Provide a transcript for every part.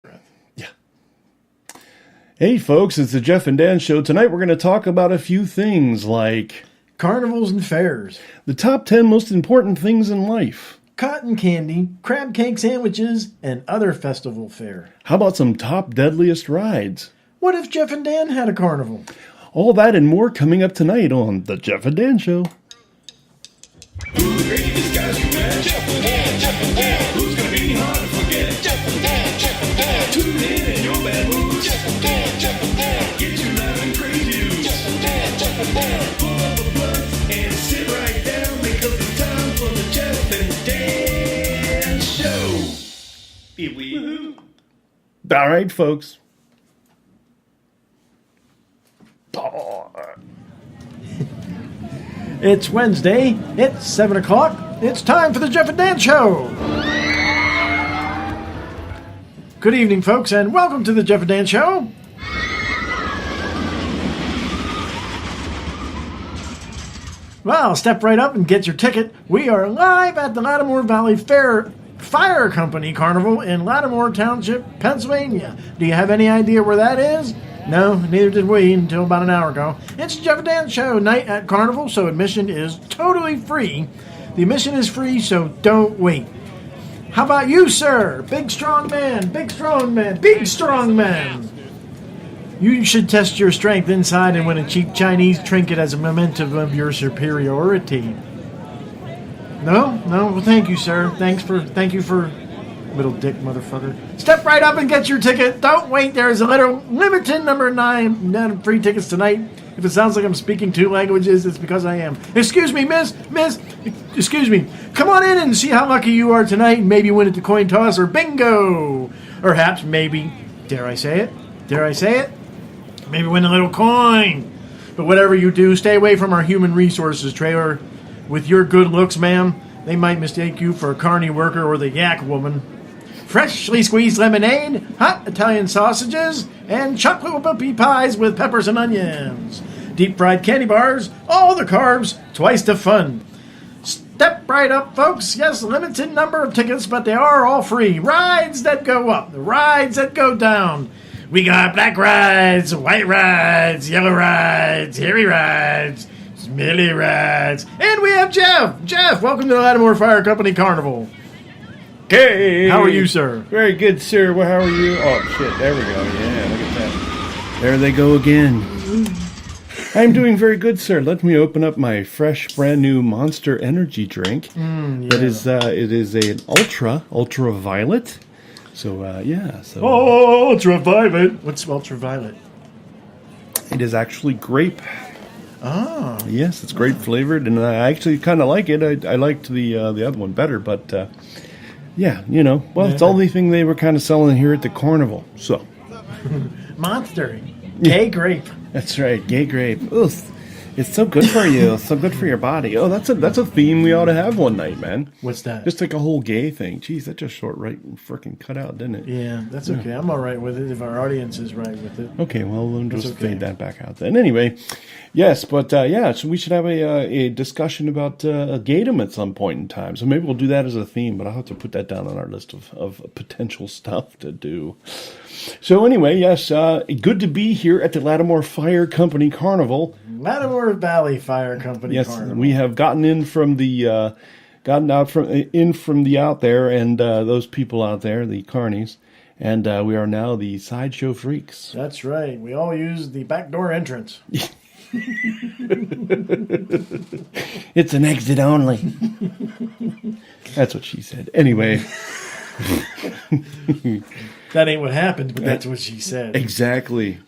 Yeah. Hey, folks, it's the Jeff and Dan Show. Tonight we're going to talk about a few things like carnivals and fairs, the top 10 most important things in life, cotton candy, crab cake sandwiches, and other festival fare. How about some top deadliest rides? What if Jeff and Dan had a carnival? All that and more coming up tonight on the Jeff and Dan Show. All right, folks. It's Wednesday. It's 7 o'clock. It's time for the Jeff and Dan Show. Good evening, folks, and welcome to the Jeff and Dan Show. Well, step right up and get your ticket. We are live at the Lattimore Valley Fair Fire Company Carnival in Lattimore Township, Pennsylvania. Do you have any idea where that is? No, neither did we until about an hour ago. It's the Jeff and Dan Show night at Carnival, so admission is totally free. The admission is free, so don't wait. How about you, sir? Big strong man, big strong man, big strong man. You should test your strength inside and win a cheap Chinese trinket as a memento of your superiority. No? Well, thank you, sir. Thank you for... Little dick motherfucker. Step right up and get your ticket. Don't wait. There's a little limited number 9 free tickets tonight. If it sounds like I'm speaking 2 languages, it's because I am. Excuse me, miss. Excuse me. Come on in and see how lucky you are tonight and maybe win at the coin toss or bingo. Or perhaps, maybe, dare I say it? Maybe win a little coin. But whatever you do, stay away from our human resources trailer. With your good looks, ma'am, they might mistake you for a carny worker or the yak woman. Freshly squeezed lemonade, hot Italian sausages, and chocolate puppy pies with peppers and onions. Deep fried candy bars, all the carbs, twice the fun. Step right up, folks. Yes, limited number of tickets, but they are all free. Rides that go up, the rides that go down. We got black rides, white rides, yellow rides, hairy rides, smelly rides. And we have Jeff. Jeff, welcome to the Lattimore Fire Company Carnival. Hey! How are you, sir? Very good, sir. Well, how are you? Oh, shit. There we go. Yeah, look at that. There they go again. I'm doing very good, sir. Let me open up my fresh, brand new Monster Energy drink. Yeah. It is an ultraviolet. So, yeah. So, ultraviolet. What's ultraviolet? It is actually grape. Oh. Yes, it's grape flavored, and I actually kind of like it. I liked the other one better, but yeah, it's the only thing they were kind of selling here at the carnival. So, Monster, gay grape. That's right, gay grape. Ugh. It's so good for you. So good for your body. Oh, that's a theme we ought to have one night, man. What's that? Just like a whole gay thing. Jeez, that just freaking cut out, didn't it? Yeah, that's okay. I'm all right with it if our audience is right with it. Okay, well, then just fade that back out then. Anyway, yes, but so we should have a discussion about gaydom at some point in time. So maybe we'll do that as a theme, but I'll have to put that down on our list of potential stuff to do. So anyway, yes, good to be here at the Lattimore Fire Company Carnival. Lattimore Valley Fire Company Carnival. Yes, we have gotten in from the out there, and those people out there, the carnies, and we are now the sideshow freaks. That's right. We all use the back door entrance. It's an exit only. That's what she said. Anyway. That ain't what happened, but that's what she said. Exactly.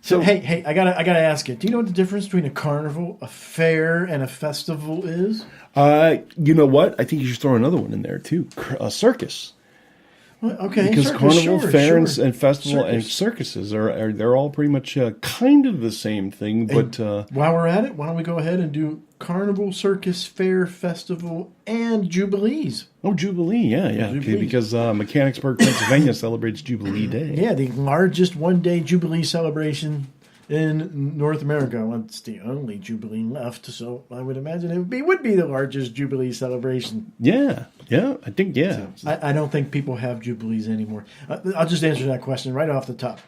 So hey, I gotta ask you. Do you know what the difference between a carnival, a fair, and a festival is? You know what? I think you should throw another one in there too. A circus. Well, okay, because circus, carnival, fair, and festival, circus. and circuses they're all pretty much kind of the same thing. But while we're at it, why don't we go ahead and do carnival, circus, fair, festival, and jubilees? Oh, Jubilee, yeah. Okay, because Mechanicsburg, Pennsylvania celebrates Jubilee Day. Yeah, the largest one-day Jubilee celebration in North America. Well, it's the only Jubilee left, so I would imagine it would be the largest Jubilee celebration. Yeah. Yeah, I think, yeah. I don't think people have jubilees anymore. I'll just answer that question right off the top.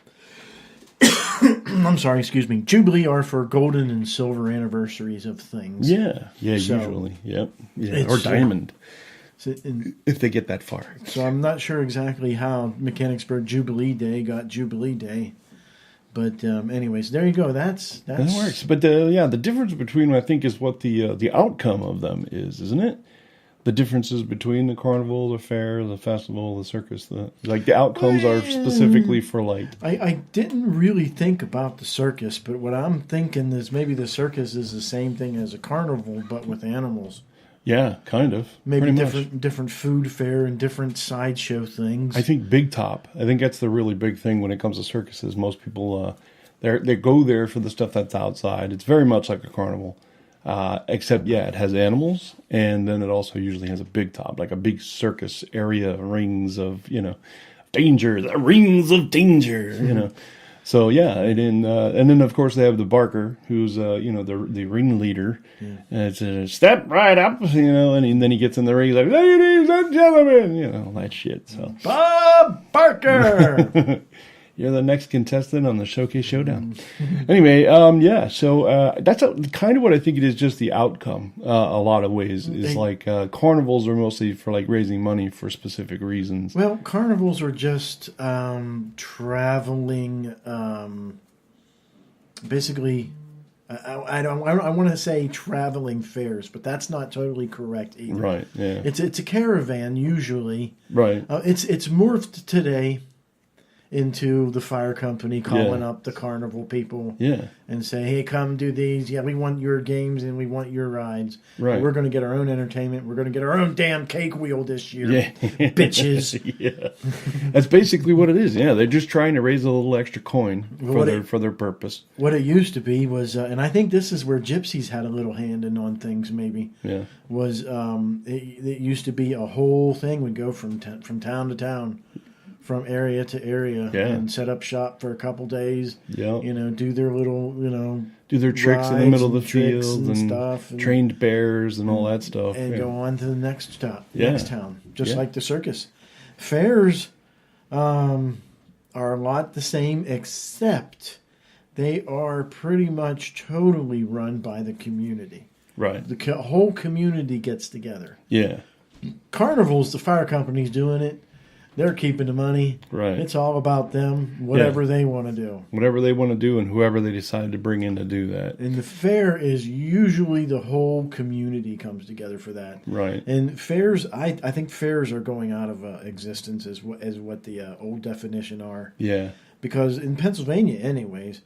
I'm sorry, excuse me. Jubilee are for golden and silver anniversaries of things. Yeah, So, usually. Yep. Yeah, it's, or diamond, and if they get that far. so I'm not sure exactly how Mechanicsburg Jubilee Day got Jubilee Day. But anyways, there you go. That's That works. But the difference between, I think, is what the outcome of them is, isn't it? The differences between the carnival, the fair, the festival, the circus, the outcomes are specifically for like. I didn't really think about the circus, but what I'm thinking is maybe the circus is the same thing as a carnival, but with animals. Yeah, kind of. Maybe Pretty much. different food fare and different sideshow things. I think big top. I think that's the really big thing when it comes to circuses. Most people they go there for the stuff that's outside. It's very much like a carnival. Except, it has animals, and then it also usually has a big top, like a big circus area, rings of, danger, the rings of danger, So, and then, of course, they have the barker, who's, the ringleader. Yeah. And it's a step right up, and then he gets in the ring, he's like, ladies and gentlemen, all that shit, so. Bob Barker! You're the next contestant on the Showcase Showdown. Anyway, so that's kind of what I think it is, just the outcome, a lot of ways. Is like carnivals are mostly for like raising money for specific reasons. Well, carnivals are just traveling, basically, I want to say traveling fairs, but that's not totally correct either. Right, yeah. It's a caravan, usually. Right. It's morphed today into the fire company calling up the carnival people and say, hey, come do these. Yeah, we want your games and we want your rides. Right. We're going to get our own entertainment. We're going to get our own damn cake wheel this year, bitches. Yeah, that's basically what it is. Yeah, they're just trying to raise a little extra coin for their purpose. What it used to be was, and I think this is where gypsies had a little hand in on things maybe, was it used to be a whole thing would go from town to town. From area to area and set up shop for a couple days. Yeah, do their little, do their tricks in the middle of the field and stuff, and trained bears and all that stuff, and go on to the next town, just like the circus. Fairs are a lot the same, except they are pretty much totally run by the community. Right, the whole community gets together. Yeah, carnivals, the fire company's doing it. They're keeping the money. Right. It's all about them, whatever they want to do. Whatever they want to do and whoever they decide to bring in to do that. And the fair is usually the whole community comes together for that. Right. And fairs, I think fairs are going out of existence as what the old definition are. Yeah. Because in Pennsylvania, anyways,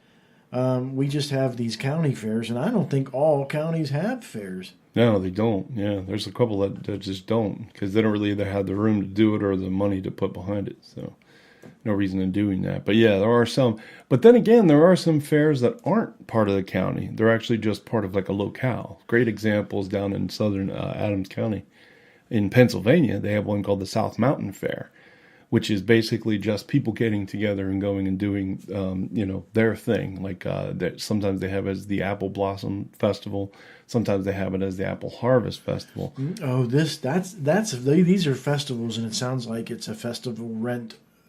we just have these county fairs, and I don't think all counties have fairs. No, they don't. Yeah, there's a couple that just don't because they don't really either have the room to do it or the money to put behind it. So no reason in doing that. But yeah, there are some. But then again, there are some fairs that aren't part of the county. They're actually just part of like a locale. Great examples down in southern Adams County. In Pennsylvania, they have one called the South Mountain Fair, which is basically just people getting together and going and doing, their thing. Like sometimes they have it as the Apple Blossom Festival. Sometimes they have it as the Apple Harvest Festival. Oh, these are festivals, and it sounds like it's a festival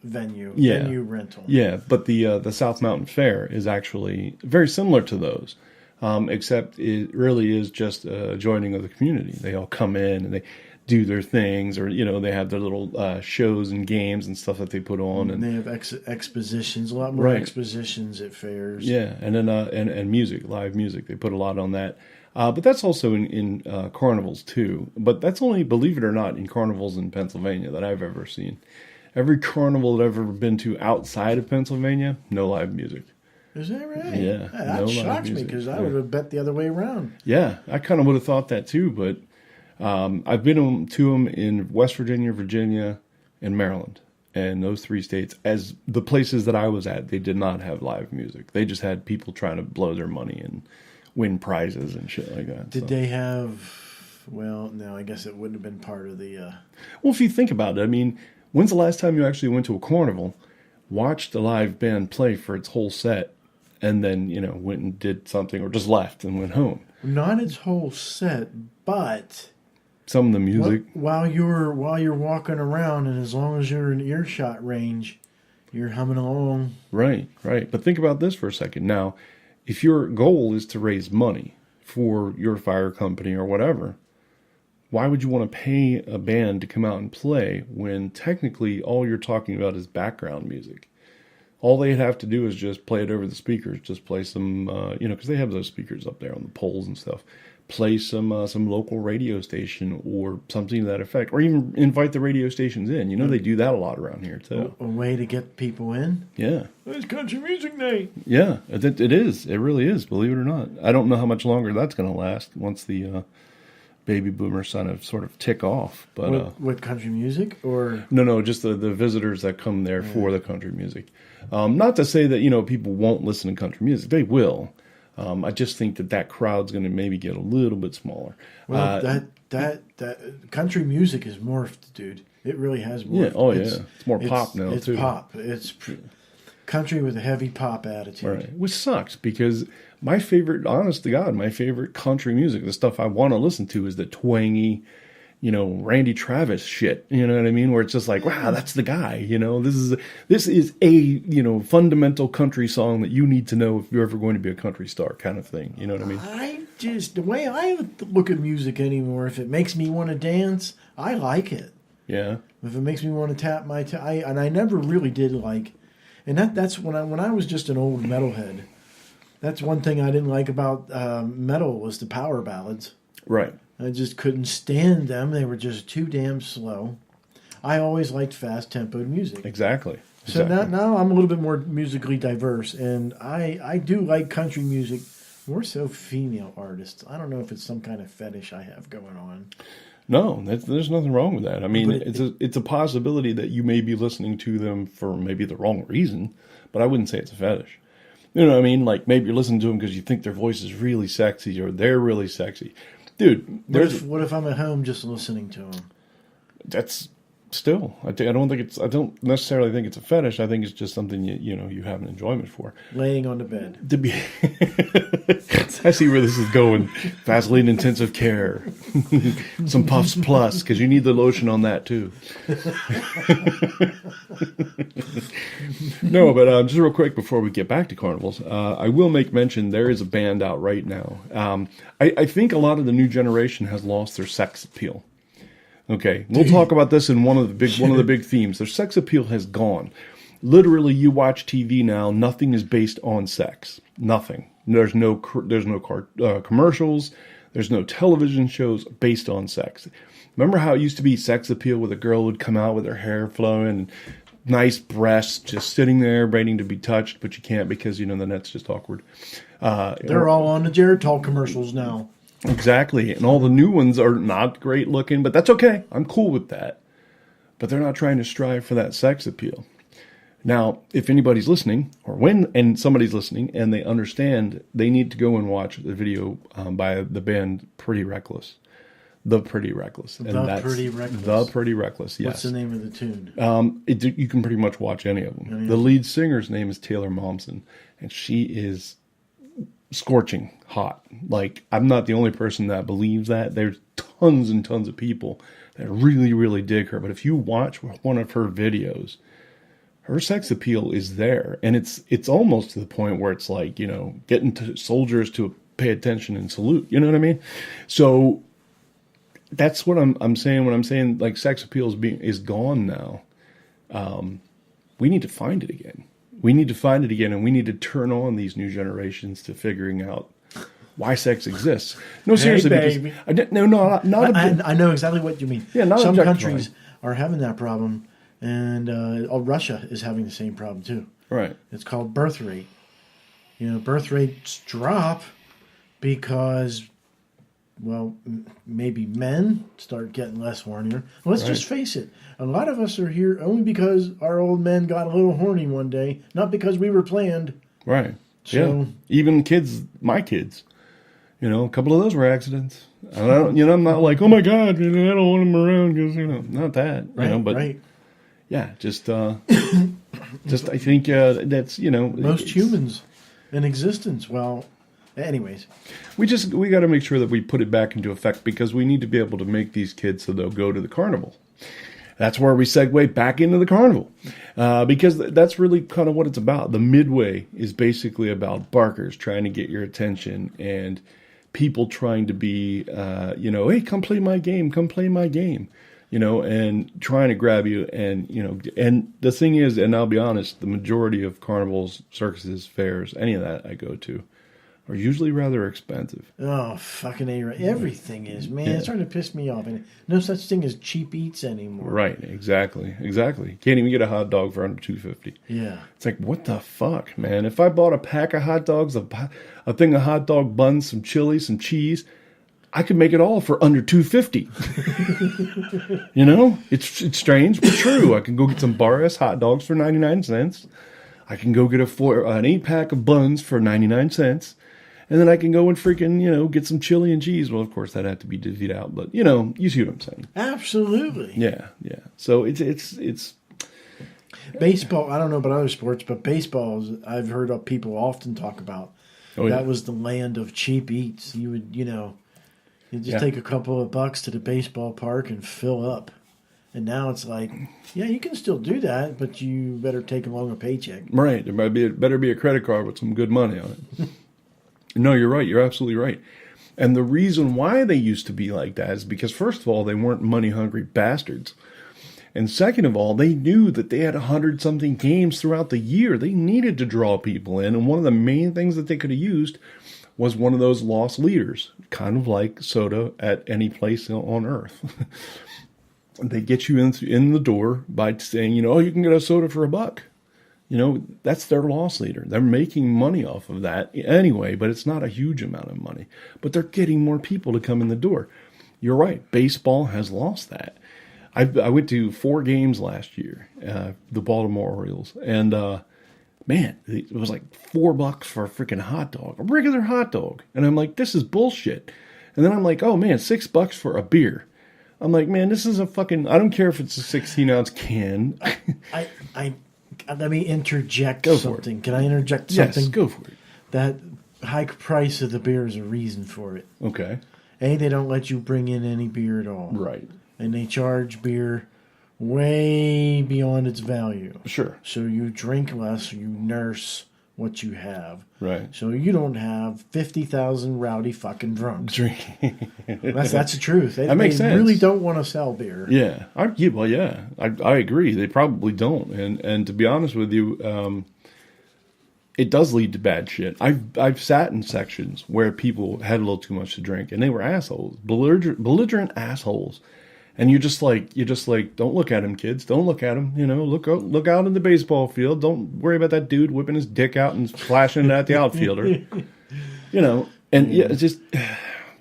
venue rental. Yeah, but the South Mountain Fair is actually very similar to those, except it really is just a joining of the community. They all come in and they do their things, or they have their little shows and games and stuff that they put on, and they have expositions, a lot more expositions at fairs. Yeah, and then and music, live music, they put a lot on that. But that's also in carnivals too. But that's only, believe it or not, in carnivals in Pennsylvania that I've ever seen. Every carnival that I've ever been to outside of Pennsylvania, no live music. Is that right? Yeah, that shocks me because I would have bet the other way around. Yeah, I kind of would have thought that too, but. I've been to them in West Virginia, Virginia, and Maryland. And those three states, as the places that I was at, they did not have live music. They just had people trying to blow their money and win prizes and shit like that. Did they have... Well, no, I guess it wouldn't have been part of the... Well, if you think about it, I mean, when's the last time you actually went to a carnival, watched a live band play for its whole set, and then, went and did something or just left and went home? Not its whole set, but... some of the music. While you're walking around, and as long as you're in earshot range, you're humming along. Right. But think about this for a second. Now, if your goal is to raise money for your fire company or whatever, why would you want to pay a band to come out and play when technically all you're talking about is background music? All they'd have to do is just play it over the speakers, just play some, because they have those speakers up there on the poles and stuff. Play some local radio station or something to that effect, or even invite the radio stations in. They do that a lot around here too. A way to get people in. Yeah, it's country music night. Yeah, it is. It really is. Believe it or not, I don't know how much longer that's going to last once the baby boomers sort of tick off. But with country music or no, just the visitors that come there for the country music. Not to say that people won't listen to country music; they will. I just think that crowd's going to maybe get a little bit smaller. Well, that country music is morphed, dude. It really has morphed. Yeah. It's more pop now, it's too. Pop. It's country with a heavy pop attitude. Right. Which sucks because my favorite, honest to God, my favorite country music, the stuff I want to listen to is the twangy, Randy Travis shit. You know what I mean? Where it's just like, wow, that's the guy. This is a fundamental country song that you need to know if you're ever going to be a country star, kind of thing. You know what I mean? The way I look at music anymore, if it makes me want to dance, I like it. Yeah. If it makes me want to tap my and I never really did like, and that's when I was just an old metalhead. That's one thing I didn't like about metal was the power ballads. Right. I just couldn't stand them. They were just too damn slow. I always liked fast-tempoed music. Exactly. So now I'm a little bit more musically diverse, and I do like country music, more so female artists. I don't know if it's some kind of fetish I have going on. No, there's nothing wrong with that. I mean, it's a possibility that you may be listening to them for maybe the wrong reason, but I wouldn't say it's a fetish. You know what I mean? Like maybe you're listening to them because you think their voice is really sexy or they're really sexy. Dude, what if I'm at home just listening to them? That's still. I don't necessarily think it's a fetish. I think it's just something you have an enjoyment for. Laying on the bed. I see where this is going. Vaseline Intensive Care, some Puffs Plus because you need the lotion on that too. No, but just real quick before we get back to carnivals, I will make mention there is a band out right now. I think a lot of the new generation has lost their sex appeal. Okay, we'll talk about this in one of the big themes. Their sex appeal has gone. Literally, you watch TV now. Nothing is based on sex. Nothing. There's no commercials. There's no television shows based on sex. Remember how it used to be sex appeal, where the girl would come out with her hair flowing and nice breasts, just sitting there waiting to be touched, but you can't because the net's just awkward. They're all on the Geritol commercials now. Exactly, and all the new ones are not great looking, but that's okay. I'm cool with that. But they're not trying to strive for that sex appeal. Now, if anybody's listening, and somebody's listening, and they understand, they need to go and watch the video by the band Pretty Reckless. The Pretty Reckless. Pretty Reckless. The Pretty Reckless, yes. What's the name of the tune? You can pretty much watch any of them. Oh, yeah. The lead singer's name is Taylor Momsen, and she is scorching hot. Like, I'm not the only person that believes that. There's tons and tons of people that really, really dig her. But if you watch one of her videos, her sex appeal is there. And it's almost to the point where it's like, getting to soldiers to pay attention and salute. You know what I mean? So that's what I'm saying when I'm saying, like, sex appeal is gone now. We need to find it again. We need to find it again, and we need to turn on these new generations to figuring out why sex exists. No, seriously, baby. I know exactly what you mean. Yeah, some countries are having that problem, and Russia is having the same problem too. Right. It's called birth rate. Birth rates drop because, well, maybe men start getting less hornier. Let's just face it. A lot of us are here only because our old men got a little horny one day, not because we were planned. Right. So, yeah. Even my kids, a couple of those were accidents. I'm not like, oh my God, I don't want them around because, not that. Right. Yeah, just I think that's, Most humans in existence, well, Anyways. We got to make sure that we put it back into effect because we need to be able to make these kids so they'll go to the carnival. That's where we segue back into the carnival because that's really kind of what it's about. The midway is basically about barkers trying to get your attention and people trying to be, hey, come play my game, and trying to grab you. And the thing is, and I'll be honest, the majority of carnivals, circuses, fairs, any of that I go to, are usually rather expensive. Oh, fucking A. Everything is, man. Yeah. It's starting to piss me off. And no such thing as cheap eats anymore. Right, exactly. Can't even get a hot dog for under $2.50. Yeah. It's like, what the fuck, man? If I bought a pack of hot dogs, a thing of hot dog buns, some chili, some cheese, I could make it all for under $2.50. It's strange, but true. I can go get some bar-ass hot dogs for 99 cents. I can go get an 8-pack of buns for 99 cents. And then I can go and freaking, get some chili and cheese. Well, of course, that'd have to be divvied out. But, you see what I'm saying. Absolutely. Yeah. So it's baseball, I don't know about other sports, but baseball, I've heard of people often talk about. That was the land of cheap eats. You would, you just take a couple of bucks to the baseball park and fill up. And now it's like, yeah, you can still do that, but you better take along a paycheck. Right. There better be a credit card with some good money on it. No, you're right. You're absolutely right. And the reason why they used to be like that is because, first of all, they weren't money-hungry bastards. And second of all, they knew that they had 100-something games throughout the year. They needed to draw people in. And one of the main things that they could have used was one of those lost leaders, kind of like soda at any place on earth. They get you in the door by saying, you can get a soda for $1. That's their loss leader. They're making money off of that anyway, but it's not a huge amount of money. But they're getting more people to come in the door. You're right. Baseball has lost that. I went to 4 games last year, the Baltimore Orioles, and man, it was like $4 for a freaking hot dog, a regular hot dog. And I'm like, this is bullshit. And then I'm like, oh man, $6 for a beer. I'm like, man, this is a fucking, I don't care if it's a 16-ounce can. Let me interject something. Can I interject something? Yes, go for it. That high price of the beer is a reason for it. Okay. They don't let you bring in any beer at all. Right. And they charge beer way beyond its value. Sure. So you drink less, you nurse what you have. Right. So you don't have 50,000 rowdy fucking drunks. Drinking. That's the truth. That makes sense. They really don't want to sell beer. Yeah. I agree. They probably don't. And to be honest with you, it does lead to bad shit. I've sat in sections where people had a little too much to drink, and they were assholes, belligerent assholes. And you're just like, don't look at him, kids. Don't look at him. Look out in the baseball field. Don't worry about that dude whipping his dick out and flashing it at the outfielder. And yeah, it's just,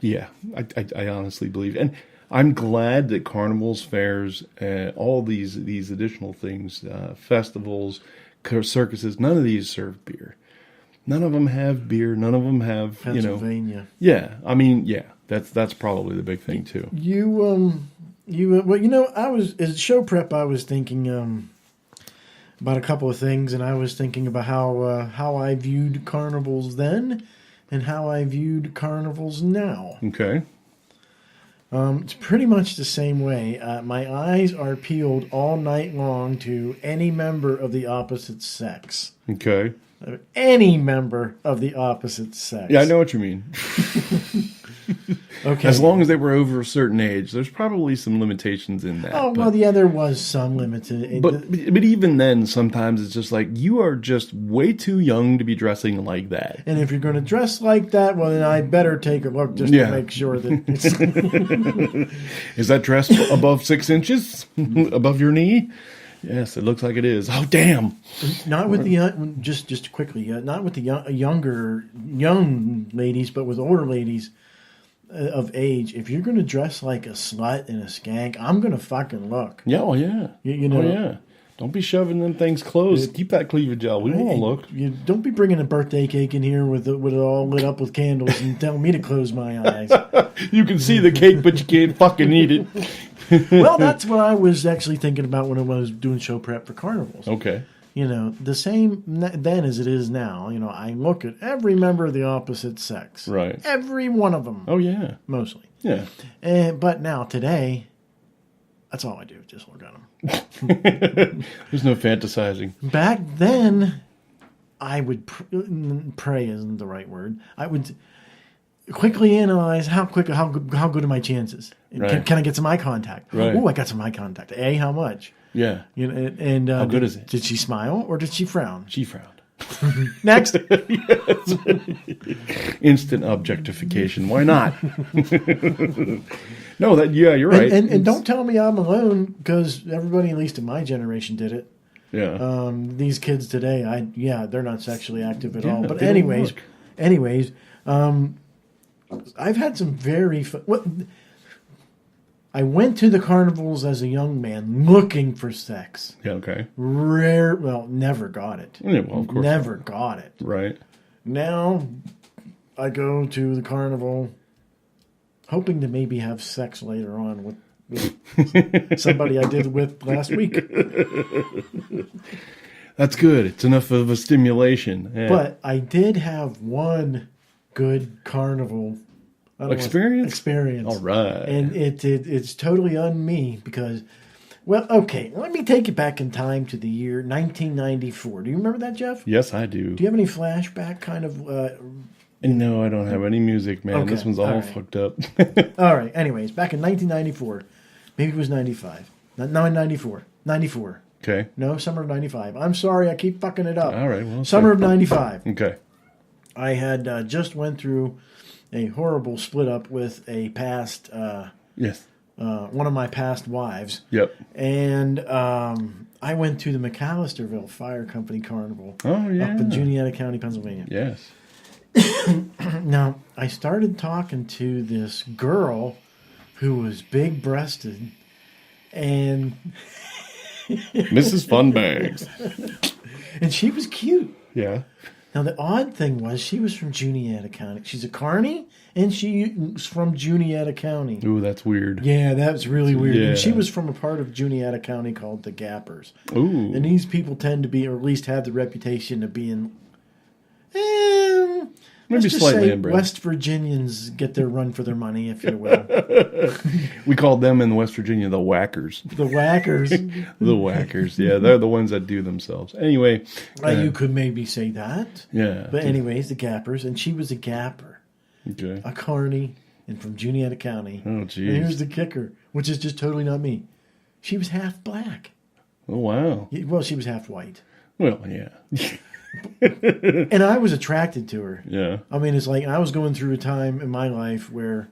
yeah, I honestly believe. And I'm glad that carnivals, fairs, all these additional things, festivals, circuses, none of these serve beer. None of them have beer. None of them have, Pennsylvania. Yeah. I mean, yeah, that's probably the big thing too. I was, as show prep, I was thinking about a couple of things, and I was thinking about how I viewed carnivals then and how I viewed carnivals now. Okay. It's pretty much the same way. My eyes are peeled all night long to any member of the opposite sex. Okay. Any member of the opposite sex. Yeah, I know what you mean. Okay. As long as they were over a certain age, there's probably some limitations in that. Oh, well, yeah, there was some limited. But even then, sometimes it's just like, you are just way too young to be dressing like that. And if you're going to dress like that, well, then I better take a look just to make sure that it's... Is that dress above 6 inches? Above your knee? Yes, it looks like it is. Oh, damn! Not with the just quickly, not with the young ladies, but with older ladies of age. If you're going to dress like a slut and a skank, I'm going to fucking look. Yeah, oh yeah, Oh yeah. Don't be shoving them things closed. Keep that cleavage out. We want to look. You don't be bringing a birthday cake in here with it all lit up with candles and telling me to close my eyes. You can see the cake, but you can't fucking eat it. Well, that's what I was actually thinking about when I was doing show prep for carnivals. Okay. the same then as it is now. I look at every member of the opposite sex. Right. Every one of them. Oh, yeah. Mostly. Yeah. But now, today, that's all I do, just look at them. There's no fantasizing. Back then, I would pray isn't the right word. I would quickly analyze how good are my chances. Right. Can I get some eye contact? Right. Oh, I got some eye contact. How much? Yeah. How good is it? Did she smile or did she frown? She frowned. Next. Instant objectification. Why not? No, you're right. And don't tell me I'm alone, because everybody, at least in my generation, did it. Yeah. These kids today, they're not sexually active at all. But they don't anyways, I've had some very fun. I went to the carnivals as a young man looking for sex. Yeah, okay. Never got it. Yeah, well, of course. Never got it. Right. Now, I go to the carnival hoping to maybe have sex later on with somebody I did with last week. That's good. It's enough of a stimulation. Yeah. But I did have one good carnival experience. All right. And it's totally on me because, okay, let me take you back in time to the year 1994. Do you remember that, Jeff? Yes, I do. Do you have any flashback kind of... No, I don't have any music, man. Okay, This one's all fucked up. All right. Anyways, back in 1994, maybe it was 95. No, 94. 94. Okay. No, summer of 95. I'm sorry, I keep fucking it up. All right. Well, summer of 95. Okay. I had just went through a horrible split up with a past... yes. One of my past wives. Yep. And I went to the McAllisterville Fire Company Carnival. Oh, yeah. Up in Juniata County, Pennsylvania. Yes. Now, I started talking to this girl who was big-breasted and... Mrs. Funbags. And she was cute. Yeah. Now, the odd thing was she was from Juniata County. She's a carny, and she's from Juniata County. Ooh, that's weird. Yeah, that's really weird. Yeah. And she was from a part of Juniata County called the Gappers. Ooh. And these people tend to be, or at least have the reputation of being... Maybe slightly inbred. West Virginians get their run for their money, if you will. We called them in West Virginia the whackers. The whackers. The whackers, yeah. They're the ones that do themselves. Anyway. You could maybe say that. Yeah. But anyways, the Gappers. And she was a Gapper. Okay. A carny, and from Juniata County. Oh, geez. And here's the kicker, which is just totally not me. She was half black. Oh, wow. Well, she was half white. Well, yeah. And I was attracted to her. Yeah. I mean, it's like I was going through a time in my life where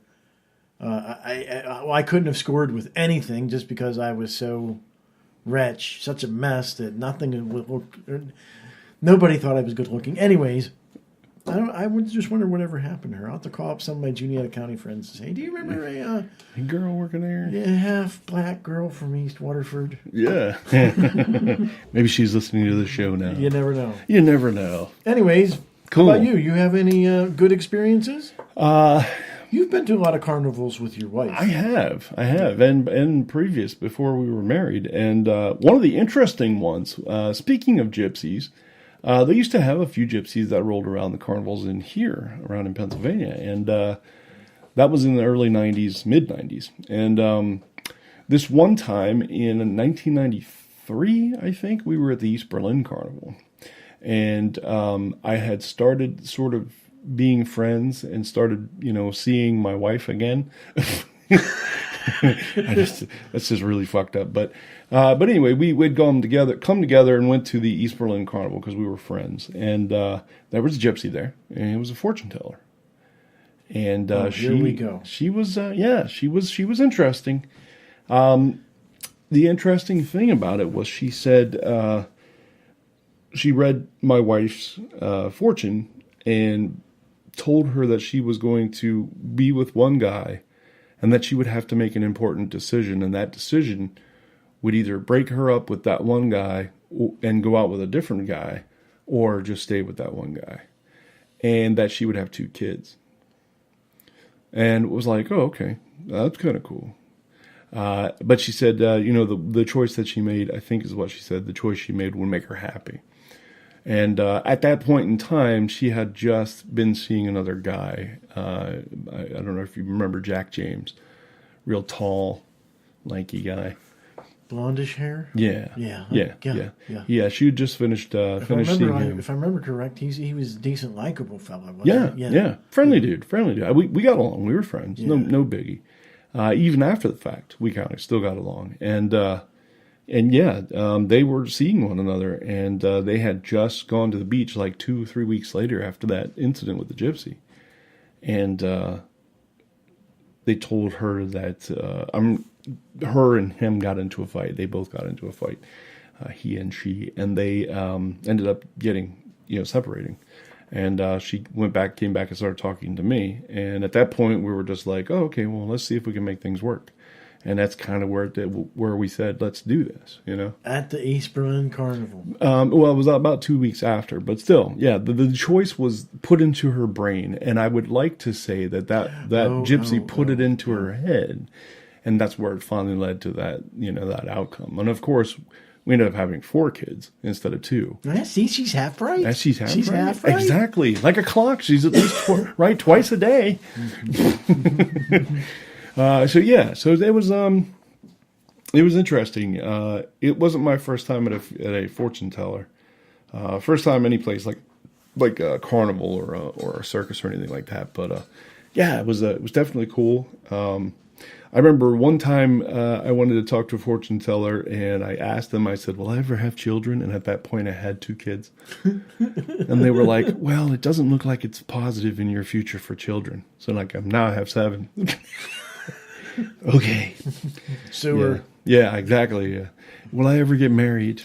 I couldn't have scored with anything just because I was so wretched, such a mess that nobody thought I was good looking. Anyways, I would just wonder whatever happened to her. I'll have to call up some of my Juniata County friends and say, do you remember a girl working there? Yeah, half black girl from East Waterford? Yeah. Maybe she's listening to the show now. You never know. You never know. Anyways, cool. How about you? You have any good experiences? You've been to a lot of carnivals with your wife. I have, and previous, before we were married. And one of the interesting ones, speaking of gypsies, they used to have a few gypsies that rolled around the carnivals around in Pennsylvania. And that was in the early 90s, mid-90s. And this one time in 1993, I think, we were at the East Berlin Carnival. And I had started sort of being friends and started, seeing my wife again. That's just really fucked up. But anyway, we'd come together and went to the East Berlin Carnival because we were friends. And there was a gypsy there, and it was a fortune teller. And here we go. She was she was interesting. The interesting thing about it was she said she read my wife's fortune and told her that she was going to be with one guy and that she would have to make an important decision, and that decision would either break her up with that one guy and go out with a different guy, or just stay with that one guy, and that she would have 2 kids. And it was like, oh, okay, that's kind of cool. But she said, the choice that she made, I think is what she said, the choice she made would make her happy. And at that point in time, she had just been seeing another guy. I don't know if you remember Jack James, real tall, lanky guy. Blondish hair? Yeah. Yeah, she had just finished seeing him. If I remember correct, he was a decent, likable fellow. Wasn't he? Yeah. Friendly dude. We got along. We were friends. Yeah. No biggie. Even after the fact, we kind of still got along. They were seeing one another, and they had just gone to the beach like 2 or 3 weeks later after that incident with the gypsy. And they told her that her and him got into a fight. They both got into a fight, he and she, and they ended up separating. And she came back and started talking to me. And at that point, we were just like, oh, okay, well, let's see if we can make things work. And that's kind of where we said, let's do this, At the East Berlin Carnival. Well, it was about 2 weeks after. But still, yeah, the choice was put into her brain. And I would like to say that gypsy put it into her head. And that's where it finally led to that, that outcome. And, of course, we ended up having 4 kids instead of 2. Yeah, see, she's half right. Yeah, she's half right. Exactly. Like a clock. She's at least right twice a day. So it was interesting. It wasn't my first time at a fortune teller. First time any place like a carnival or a circus or anything like that. But it was definitely cool. I remember one time I wanted to talk to a fortune teller, and I asked them. I said, "Will I ever have children?" And at that point, I had 2 kids, and they were like, "Well, it doesn't look like it's positive in your future for children." So I have 7. Okay. Sewer. Yeah, exactly. Yeah. Will I ever get married?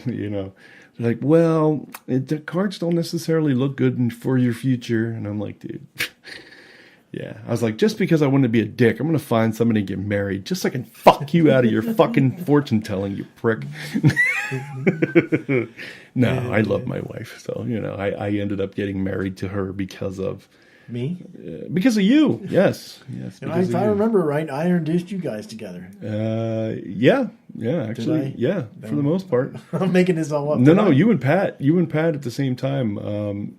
They're like, well, the cards don't necessarily look good for your future. And I'm like, dude. Yeah. I was like, just because I want to be a dick, I'm going to find somebody to get married just so I can fuck you out of your fucking fortune telling, you prick. No, I love my wife. So, I ended up getting married to her because of me? Because of you, yes. If I remember right, I introduced you guys together. Actually, yeah, no. For the most part. I'm making this all up. No, you and Pat at the same time.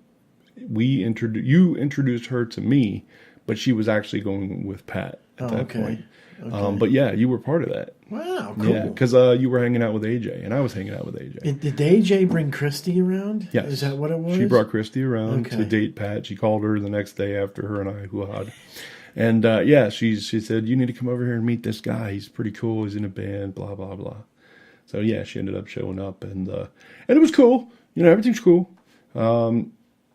You introduced her to me, but she was actually going with Pat at that point. Okay. But yeah, you were part of that. Wow, cool. Yeah, because you were hanging out with AJ, and I was hanging out with AJ. Did AJ bring Christy around? Yes. Is that what it was? She brought Christy around to date Pat. She called her the next day after her and I hoo-ha'd. And she said, you need to come over here and meet this guy. He's pretty cool. He's in a band, blah, blah, blah. So yeah, she ended up showing up, and it was cool. Everything's cool.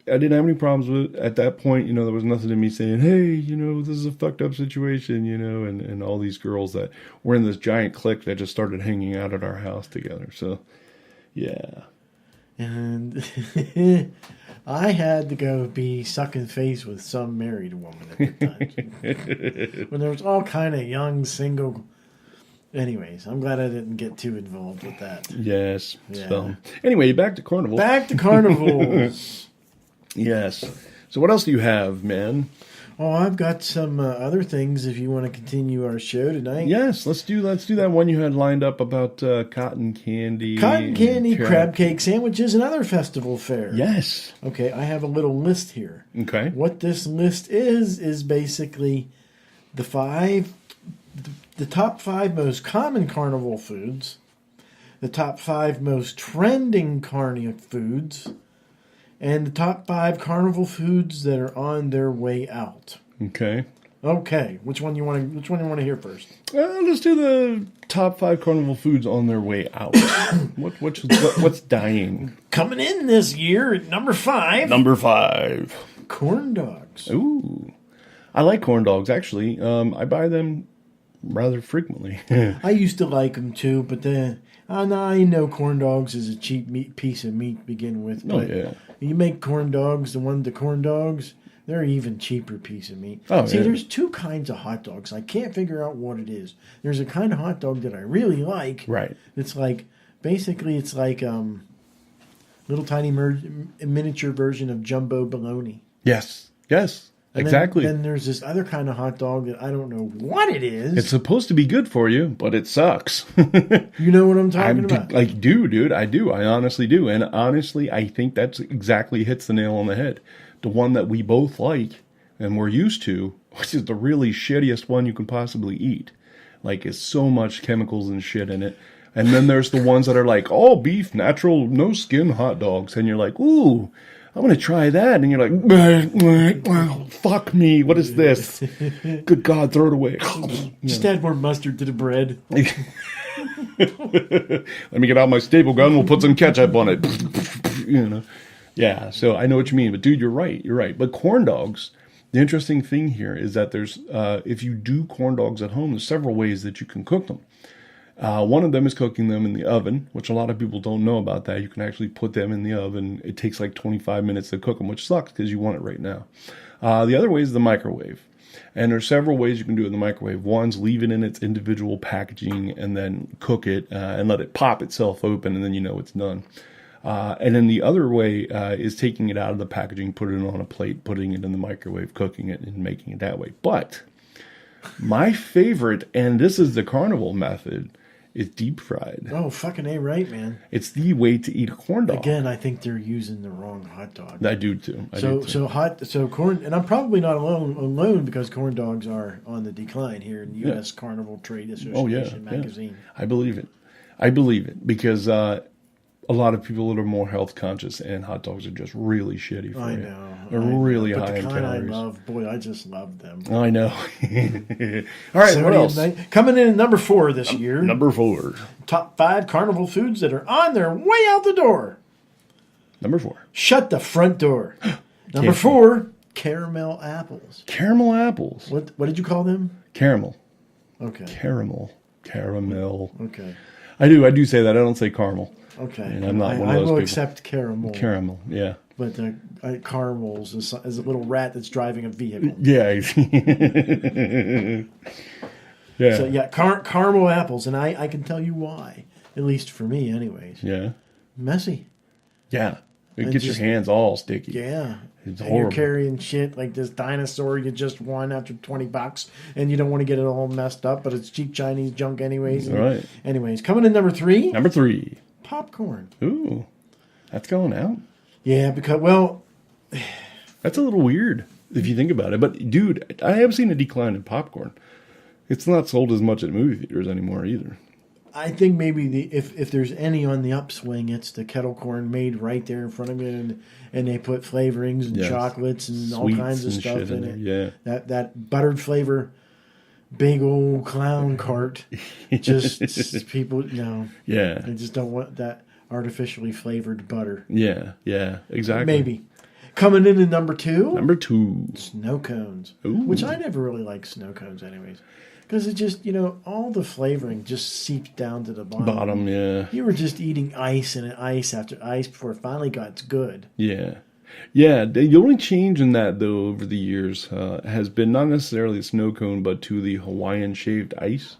I didn't have any problems with it. At that point, there was nothing in me saying, hey, this is a fucked up situation, and all these girls that were in this giant clique that just started hanging out at our house together. So, yeah. And I had to go be sucking face with some married woman at the time. When there was all kind of young, single... Anyways, I'm glad I didn't get too involved with that. Yes. Yeah. So, anyway, back to Carnivals. Back to Carnivals. Yes. So what else do you have, man? Oh, I've got some other things if you want to continue our show tonight. Yes, let's do that one you had lined up about cotton candy. Cotton candy, crab cake sandwiches, and other festival fare. Yes. Okay, I have a little list here. Okay. What this list is basically the top 5 most common carnival foods, the top 5 most trending carnival foods, and the top 5 carnival foods that are on their way out. Okay. Okay. Which one you want to hear first? Let's do the top 5 carnival foods on their way out. What's dying? Coming in this year at number 5. Number 5. Corn dogs. Ooh. I like corn dogs, actually. I buy them rather frequently. I used to like them too, but then I know corn dogs is a cheap piece of meat to begin with. But yeah. You make corn dogs, the corn dogs, they're an even cheaper piece of meat. Oh, See, yeah. There's 2 kinds of hot dogs. I can't figure out what it is. There's a kind of hot dog that I really like. Right. It's like little tiny miniature version of jumbo bologna. Yes. And exactly. Then there's this other kind of hot dog that I don't know what it is. It's supposed to be good for you, but it sucks. You know what I'm talking about? I do, dude. I do. I honestly do. And honestly, I think that's exactly hits the nail on the head. The one that we both like and we're used to, which is the really shittiest one you can possibly eat. Like, it's so much chemicals and shit in it. And then there's the ones that are like, all beef, natural, no skin hot dogs. And you're like, ooh, I want to try that. And you're like, fuck me. What is this? Good God, throw it away. Just add more mustard to the bread. Let me get out my staple gun. We'll put some ketchup on it. You know. Yeah, so I know what you mean. But, dude, you're right. You're right. But corn dogs, the interesting thing here is that there's, if you do corn dogs at home, there's several ways that you can cook them. One of them is cooking them in the oven, which a lot of people don't know about that. You can actually put them in the oven. It takes like 25 minutes to cook them, which sucks because you want it right now. The other way is the microwave. And there's several ways you can do it in the microwave. One's leave it in its individual packaging and then cook it and let it pop itself open, and then you know it's done. And then the other way is taking it out of the packaging, putting it on a plate, putting it in the microwave, cooking it, and making it that way. But my favorite, and this is the Carnival method, is deep fried. Oh, fucking A right, man. It's the way to eat a corn dog. Again, I think they're using the wrong hot dog. I do too. So corn, and I'm probably not alone because corn dogs are on the decline here in the U.S. Carnival Trade Association magazine. Yeah. I believe it. I believe it because a lot of people that are more health conscious, and hot dogs are just really shitty for you. I know. They're really but high in the kind calories. I love, boy, I just love them. I know. All right, what else? Coming in at number 4 this year. Number 4. Top 5 carnival foods that are on their way out the door. Number 4. Shut the front door. Number 4, caramel apples. Caramel apples. What did you call them? Caramel. Okay. Caramel. Okay. I do say that. I don't say caramel. Okay. And I'm not one of those I will people. accept caramel. Caramel, yeah. But caramels is a little rat that's driving a vehicle. Yeah. Yeah. So, yeah, caramel apples. And I can tell you why. At least for me, anyways. Yeah. Messy. Yeah. It gets your hands all sticky. Yeah. It's and horrible. you're carrying shit like this dinosaur you just won after $20, and you don't want to get it all messed up, but it's cheap Chinese junk anyways. Right. Anyways, coming in number 3. Number 3. Popcorn. Ooh. That's going out. Yeah, because, well... That's a little weird if you think about it. But, dude, I have seen a decline in popcorn. It's not sold as much at movie theaters anymore either. I think maybe if there's any on the upswing, it's the kettle corn made right there in front of it, and they put flavorings and chocolates and all kinds of stuff in it. Yeah, that buttered flavor, big old clown cart. Just people, yeah, they just don't want that artificially flavored butter. Yeah, exactly. Maybe coming in at number 2. Number 2, snow cones, Ooh. which I never really liked snow cones, anyways. Because it just, all the flavoring just seeps down to the bottom. Yeah. You were just eating ice and ice after ice before it finally got good. Yeah. Yeah. The only change in that, though, over the years has been not necessarily a snow cone, but to the Hawaiian shaved ice,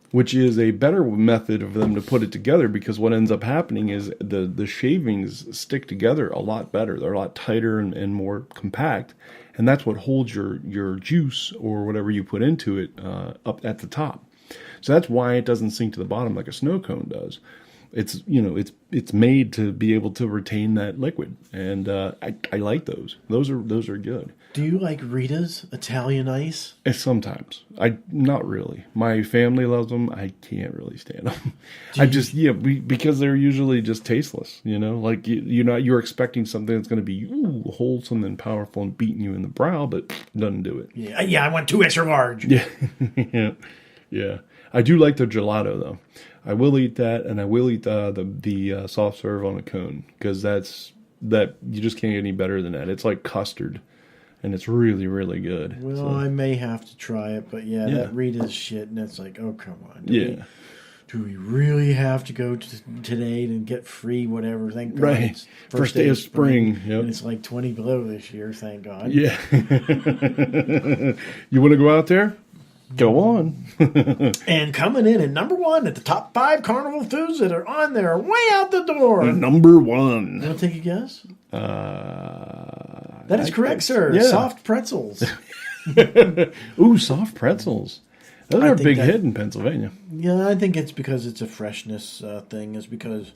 which is a better method of them to put it together because what ends up happening is the shavings stick together a lot better. They're a lot tighter and more compact. And that's what holds your juice or whatever you put into it up at the top. So that's why it doesn't sink to the bottom like a snow cone does. It's it's made to be able to retain that liquid, and I like those. Those are good. Do you like Rita's Italian ice? Sometimes not really. My family loves them. I can't really stand them. Because they're usually just tasteless. Like you're expecting something that's going to be wholesome and powerful and beating you in the brow, but doesn't do it. Yeah. I want 2 extra large. Yeah, yeah. I do like the gelato though. I will eat that, and I will eat the soft serve on a cone because that you just can't get any better than that. It's like custard, and it's really, really good. Well, I may have to try it, but that Rita's shit, and it's like, oh, come on. Do we really have to go today to get free whatever? Thank God. Right. It's first day of spring. Yep. And it's like 20 below this year, thank God. Yeah. You want to go out there? Go on. And coming in at number 1 at the top 5 carnival foods that are on their way out the door. Number 1. Want to take a guess? That is correct, sir. Yeah. Soft pretzels. Ooh, soft pretzels. Those are a big hit in Pennsylvania. Yeah, I think it's because it's a freshness thing. It's because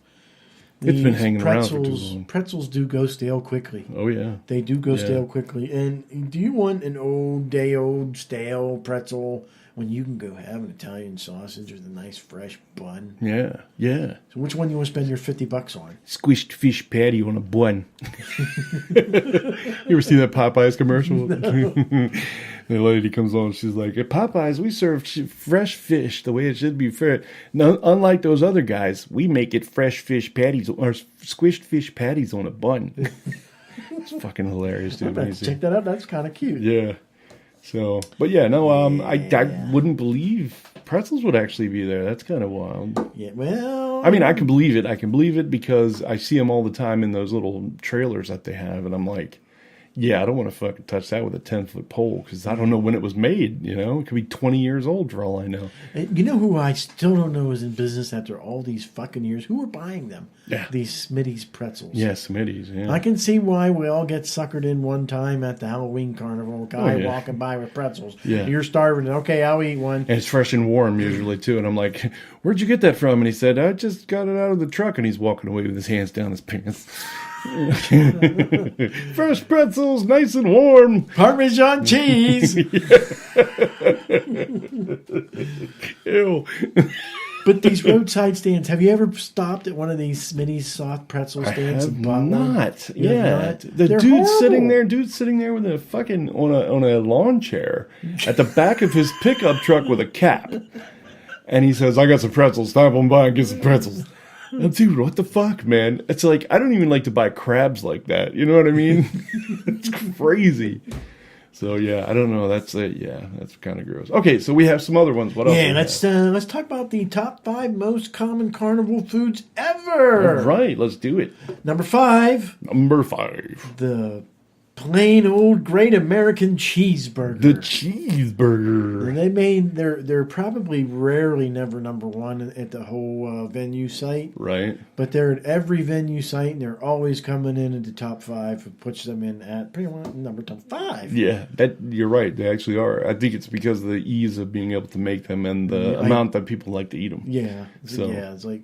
It's been hanging around for too pretzels. long. Pretzels do go stale quickly. Oh, yeah. They do go stale quickly. And do you want an old stale pretzel when you can go have an Italian sausage with a nice fresh bun? Yeah, yeah. So which one do you want to spend your $50 on? Squished fish patty on a bun. You ever see that Popeyes commercial? No. The lady comes on, she's like, at Popeyes, we serve fresh fish the way it should be fair. No, unlike those other guys, we make it fresh fish patties or squished fish patties on a bun. It's fucking hilarious, dude. Check that out. That's kind of cute. Yeah. So, but yeah, no, I wouldn't believe pretzels would actually be there. That's kind of wild. Yeah, well, I mean, I can believe it. I can believe it because I see them all the time in those little trailers that they have, and I'm like, yeah, I don't want to fucking touch that with a 10-foot pole because I don't know when it was made. You know, it could be 20 years old for all I know. You know who I still don't know is in business after all these fucking years? Who are buying them? Yeah. These Smitty's pretzels. Yeah, Smitty's. Yeah. I can see why we all get suckered in one time at the Halloween carnival. Guy walking by with pretzels. Yeah. You're starving. Okay, I'll eat one. And it's fresh and warm usually too. And I'm like, where'd you get that from? And he said, I just got it out of the truck. And he's walking away with his hands down his pants. Fresh pretzels, nice and warm. Parmesan cheese. Ew. But these roadside stands, have you ever stopped at one of these Smitty's soft pretzel stands? I have not. You Yeah. have not? The They're dude's sitting horrible. there with a fucking on a lawn chair at the back of his pickup truck with a cap. And he says, I got some pretzels. Stop on by and get some pretzels. And dude, what the fuck, man? It's like, I don't even like to buy crabs like that. You know what I mean? It's crazy. So, yeah, I don't know. That's it. Yeah, that's kind of gross. Okay, so we have some other ones. What else? Yeah, let's talk about the top 5 most common carnival foods ever. All right, let's do it. Number 5. Number 5. The plain old great American cheeseburger. The cheeseburger. And they're probably rarely never number 1 at the whole venue site. Right. But they're at every venue site, and they're always coming in at the top 5. It puts them in at pretty much number 5. Yeah, you're right. They actually are. I think it's because of the ease of being able to make them and the amount that people like to eat them. Yeah. So. Yeah, it's like,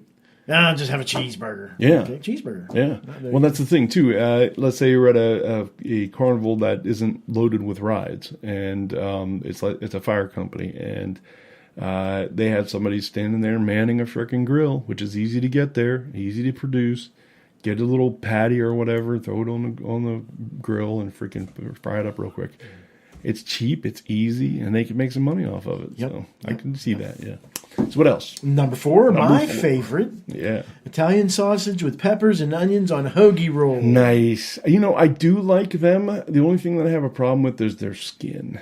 I'll just have a cheeseburger. Yeah. Okay, cheeseburger. Yeah. Well, that's the thing, too. Let's say you're at a carnival that isn't loaded with rides, and it's a fire company, and they have somebody standing there manning a frickin' grill, which is easy to get there, easy to produce. Get a little patty or whatever, throw it on the grill, and freaking fry it up real quick. It's cheap, it's easy, and they can make some money off of it. Yep. So I can see that, yeah. So what else? Number 4, my favorite. Yeah. Italian sausage with peppers and onions on hoagie roll. Nice. You know, I do like them. The only thing that I have a problem with is their skin.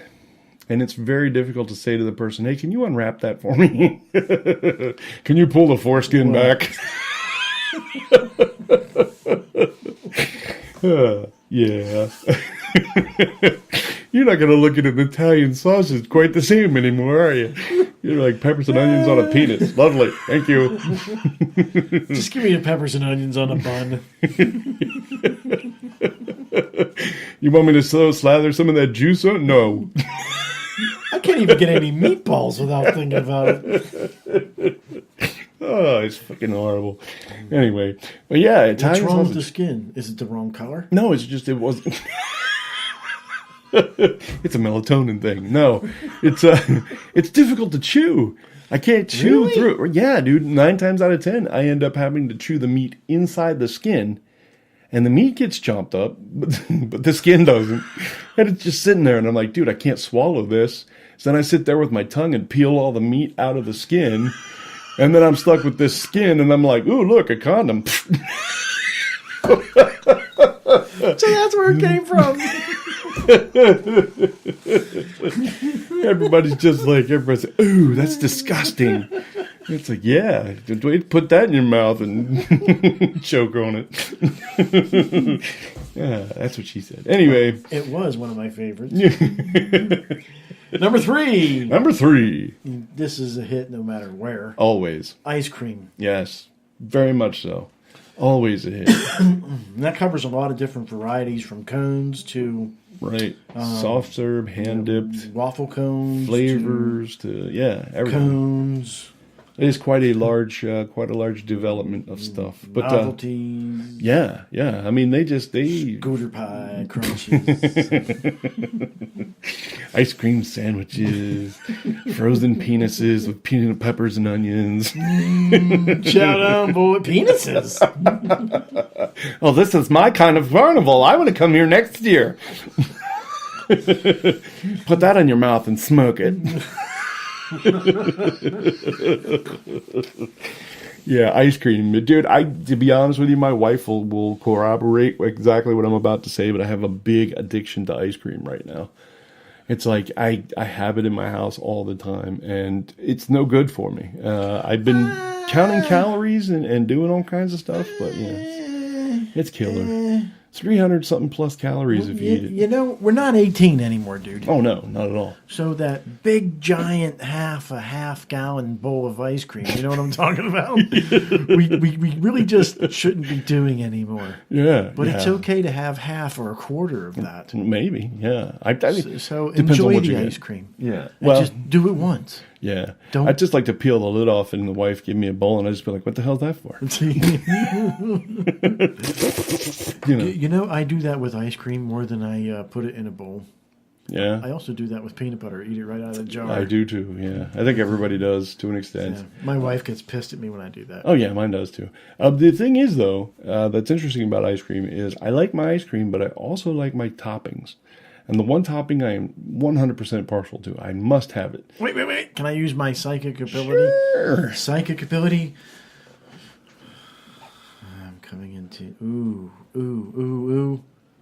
And it's very difficult to say to the person, hey, can you unwrap that for me? Can you pull the foreskin back? Yeah. You're not going to look at an Italian sausage quite the same anymore, are you? You're like peppers and onions on a penis. Lovely. Thank you. Just give me the peppers and onions on a bun. You want me to slather some of that juice on? No. I can't even get any meatballs without thinking about it. Oh, it's fucking horrible. Anyway, but yeah, Italian What's wrong with sausage. the skin? Is it the wrong color? No, it's just it wasn't. It's a melatonin thing. No, it's difficult to chew. I can't chew through it. Yeah, dude. 9 times out of 10, I end up having to chew the meat inside the skin, and the meat gets chomped up, but the skin doesn't. And it's just sitting there, and I'm like, dude, I can't swallow this. So then I sit there with my tongue and peel all the meat out of the skin, and then I'm stuck with this skin, and I'm like, ooh, look, a condom. So that's where it came from. Everybody's like, ooh, that's disgusting. It's like, yeah, put that in your mouth and choke on it. Yeah, that's what she said. Anyway. It was one of my favorites. Number 3. Number 3. This is a hit no matter where. Always. Ice cream. Yes, very much so. Always a hit. And that covers a lot of different varieties, from cones to Right. Soft serve, hand dipped, waffle cones, flavors to everything. cones, It is quite a large development of stuff. But novelties, yeah. I mean, they scooter pie, crunches. ice cream sandwiches, frozen penises with peanut peppers and onions. Shout out, boy, penises. Oh, this is my kind of carnival. I want to come here next year. Put that in your mouth and smoke it. Yeah, ice cream. Dude, to be honest with you, my wife will corroborate exactly what I'm about to say, but I have a big addiction to ice cream right now. It's like I have it in my house all the time, and it's no good for me. I've been counting calories and doing all kinds of stuff, but it's killer. 300 something plus calories if you eat it. You know, we're not 18 anymore, dude. Oh, no, not at all. So that big, giant half-gallon bowl of ice cream, you know what I'm talking about? we really just shouldn't be doing anymore. Yeah. But it's okay to have half or a quarter of that. Maybe, yeah. I think So depends on enjoy what you the get. ice cream. Yeah. And Well, just do it once. yeah. Don't- I'd just like to peel the lid off and the wife give me a bowl and I'd just be like, what the hell's that for? You know, I do that with ice cream more than I put it in a bowl. Yeah. I also do that with peanut butter. Eat it right out of the jar. I do too, yeah. I think everybody does to an extent. Yeah. My wife gets pissed at me when I do that. Oh, yeah, mine does too. The thing is, though, that's interesting about ice cream is I like my ice cream, but I also like my toppings. And the one topping I am 100% partial to. I must have it. Wait. Can I use my psychic ability? Sure. Psychic ability? I'm coming into... Ooh.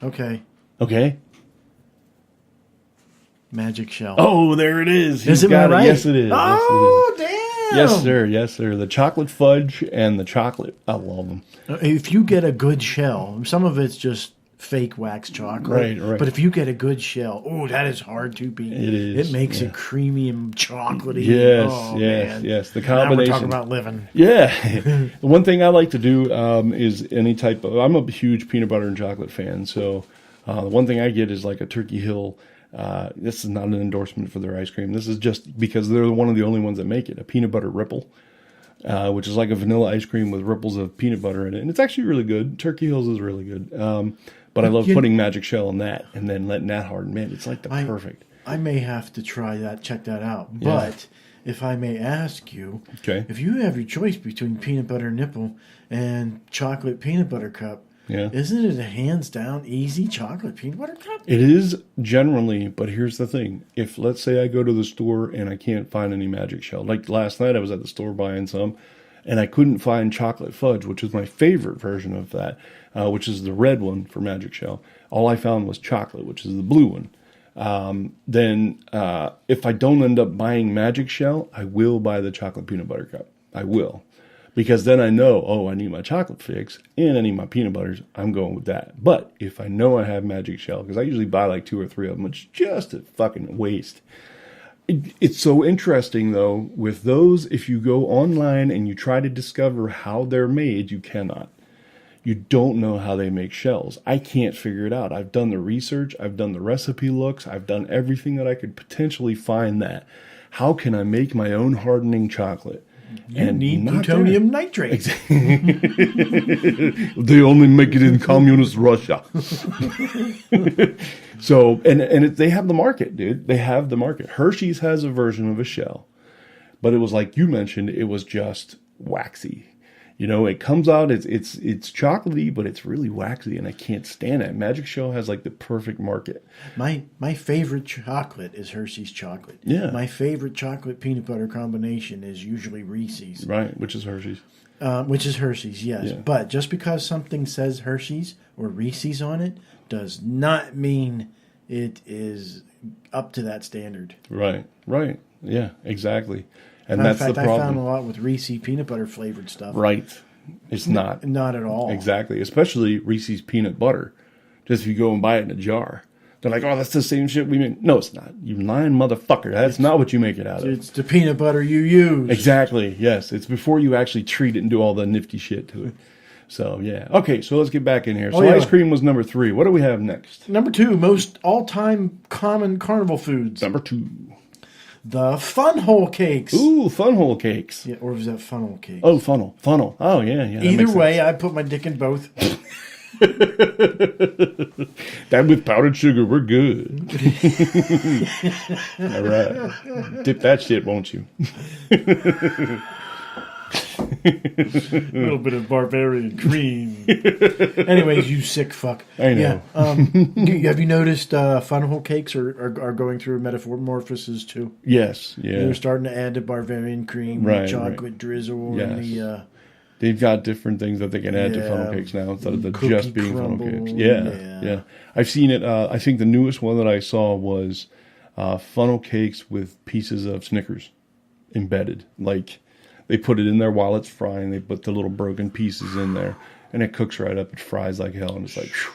Okay. Okay. Magic shell. Oh, there it is. Is He's it got right? Yes, it is. Oh, damn. Yes, sir. Yes, sir. The chocolate fudge and the chocolate. I love them. If you get a good shell, some of it's just fake wax chocolate. Right. But if you get a good shell, that is hard to beat. It is, It makes it creamy and chocolatey. Yes. The Now we're combination. talking about living. Yeah. The one thing I like to do is any type of... I'm a huge peanut butter and chocolate fan, so the one thing I get is like a Turkey Hill. This is not an endorsement for their ice cream. This is just because they're one of the only ones that make it. A peanut butter ripple, which is like a vanilla ice cream with ripples of peanut butter in it. And it's actually really good. Turkey Hills is really good. But I love putting magic shell in that and then letting that harden. Man, it's like the perfect. I may have to try that, check that out. Yeah. But if I may ask you, Okay. if you have your choice between peanut butter nipple and chocolate peanut butter cup, Yeah. isn't it a hands down easy chocolate peanut butter cup? It is generally, but here's the thing. If, let's say, I go to the store and I can't find any magic shell. Like last night I was at the store buying some, and I couldn't find chocolate fudge, which is my favorite version of that, which is the red one for magic shell. All I found was chocolate, which is the blue one. Then if I don't end up buying magic shell, I will buy the chocolate peanut butter cup. I will. Because then I know, I need my chocolate fix and I need my peanut butters. I'm going with that. But if I know I have magic shell, because I usually buy like 2 or 3 of them, it's just a fucking waste. It's so interesting, though, with those, if you go online and you try to discover how they're made, you cannot. You don't know how they make shells. I can't figure it out. I've done the research. I've done the recipe looks. I've done everything that I could potentially find that. How can I make my own hardening chocolate? You need plutonium nitrate. They only make it in communist Russia. So, and they have the market, dude. They have the market. Hershey's has a version of a shell, but it was like you mentioned, it was just waxy. You know, it comes out, it's chocolatey, but it's really waxy, and I can't stand it. Magic Shell has like the perfect market. My favorite chocolate is Hershey's chocolate. Yeah. My favorite chocolate peanut butter combination is usually Reese's. Right, which is Hershey's. Which is Hershey's, yes. Yeah. But just because something says Hershey's or Reese's on it does not mean it is up to that standard. Right. Yeah, exactly. And In that's fact, the problem. I found a lot with Reese's peanut butter flavored stuff. Right. It's not. Not at all. Exactly. Especially Reese's peanut butter. just if you go and buy it in a jar. They're like, oh, that's the same shit we make. No, it's not. You lying motherfucker. That's not what you make it out of. It's the peanut butter you use. Exactly. Yes. It's before you actually treat it and do all the nifty shit to it. So, yeah. Okay, so let's get back in here. So ice cream was number 3. What do we have next? Number 2, most all-time common carnival foods. Number 2. The fun hole cakes. Ooh, fun hole cakes. Yeah, or was that funnel cakes? Oh, funnel. Oh, yeah. Either way, I put my dick in both. That with powdered sugar, we're good. All right. Dip that shit, won't you? A little bit of barbarian cream. Anyways, you sick fuck. I know. Yeah. Have you noticed fun hole cakes are going through metamorphosis too? Yes. Yeah. They're starting to add the barbarian cream, Right, chocolate drizzle, Yes. and the They've got different things that they can add to funnel cakes now instead of the just being funnel cakes. Yeah. I've seen it. I think the newest one that I saw was funnel cakes with pieces of Snickers embedded. Like they put it in there while it's frying. They put the little broken pieces in there, and it cooks right up. It fries like hell, and it's like, whew.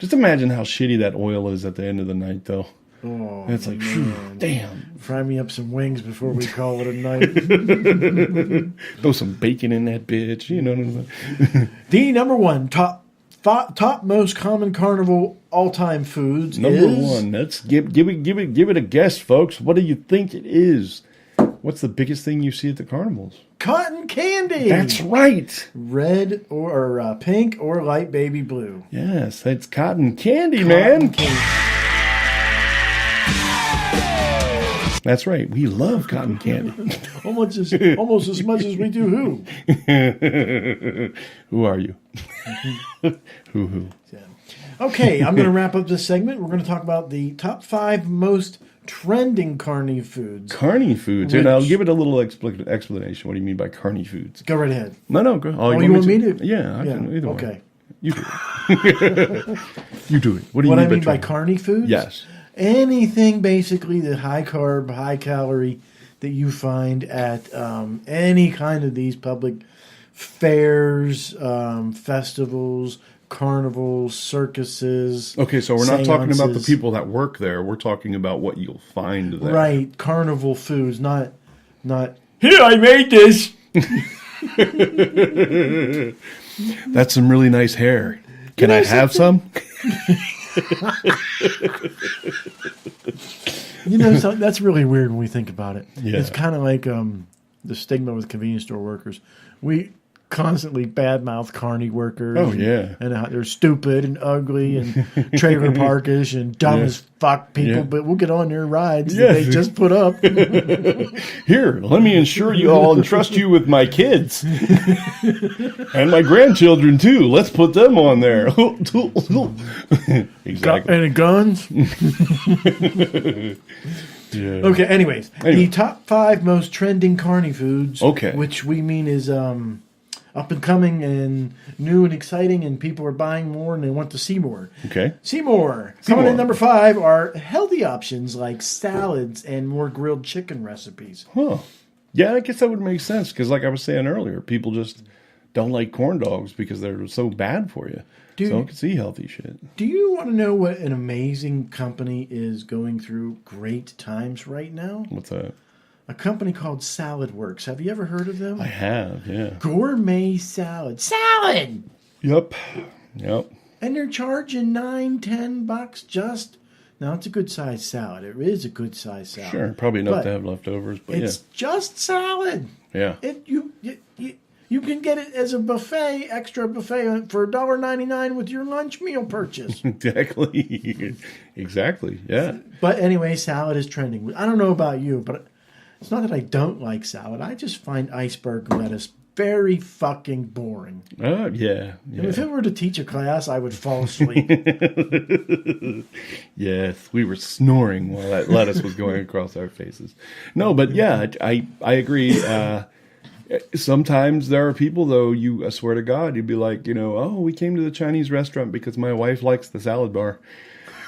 Just imagine how shitty that oil is at the end of the night, though. Oh, and it's like, phew, damn. Fry me up some wings before we call it a night. Throw some bacon in that bitch. You know what I'm saying? The number 1 top most common carnival all-time foods Number is 1. Let's give it a guess, folks. What do you think it is? What's the biggest thing you see at the carnivals? cotton candy. That's right. Red or pink or light baby blue. Yes, that's cotton candy, man. Candy. That's right. We love cotton candy. Almost as much as we do who. Who are you? Who? Yeah. Okay, I'm going to wrap up this segment. We're going to talk about the top 5 most trending carny foods. Carny foods. And I'll give it a little explanation. What do you mean by carny foods? Go right ahead. No, go. Oh, you want me to? Yeah, I can. Either okay. way. You do it. You do it. What do you What mean I mean by carny foods? Yes. Anything basically that high carb, high calorie that you find at any kind of these public fairs, festivals, carnivals, circuses. Okay, so we're not talking about the seances. people that work there. We're talking about what you'll find there. Right, carnival foods, not here I made this. That's some really nice hair. Can I have some? So that's really weird when we think about it. Yeah. It's kind of like the stigma with convenience store workers. We constantly badmouth carny workers. Oh, yeah. And how they're stupid and ugly and trailer parkish and dumb as fuck people, but we'll get on their rides that they just put up. Here, let me insure you all and trust you with my kids. And my grandchildren, too. Let's put them on there. Exactly. And guns. Yeah. Okay, anyways. The top 5 most trending carny foods, Okay. which we mean is up and coming and new and exciting, and people are buying more and they want to see more. Okay. See more. Coming in number 5 are healthy options like salads and more grilled chicken recipes. Huh. Yeah, I guess that would make sense because, like I was saying earlier, people just don't like corn dogs because they're so bad for you. Dude, so I can see healthy shit. Do you want to know what an amazing company is going through great times right now? What's that? A company called Salad Works. Have you ever heard of them? I have, yeah. Gourmet salad. Salad! Yep. And they're charging $9-10 just. Now, it's a good size salad. It is a good size salad. Sure, probably enough to have leftovers, but it's just salad. Yeah. You can get it as a buffet, extra buffet for $1.99 with your lunch meal purchase. Exactly, yeah. But anyway, salad is trending. I don't know about you, but it's not that I don't like salad. I just find iceberg lettuce very fucking boring. Yeah. And if it were to teach a class, I would fall asleep. Yes, we were snoring while that lettuce was going across our faces. No, but yeah, I agree. Sometimes there are people, though, I swear to God, you'd be like, oh, we came to the Chinese restaurant because my wife likes the salad bar.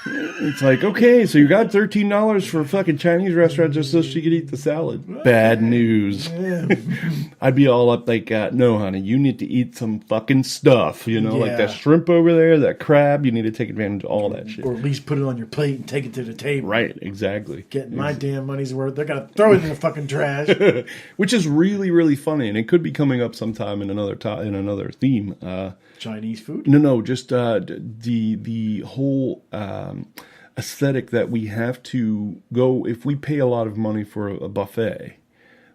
It's like, okay, so you got $13 for a fucking Chinese restaurant just so she could eat the salad. Bad news. I'd be all up like, no, honey, you need to eat some fucking stuff. You know, like that shrimp over there, that crab. You need to take advantage of all that shit. Or at least put it on your plate and take it to the table. Right, exactly. Getting my damn money's worth. They're going to throw it in the fucking trash. Which is really, really funny. And it could be coming up sometime in another theme. Chinese food? No, just the whole aesthetic that we have to go. If we pay a lot of money for a buffet,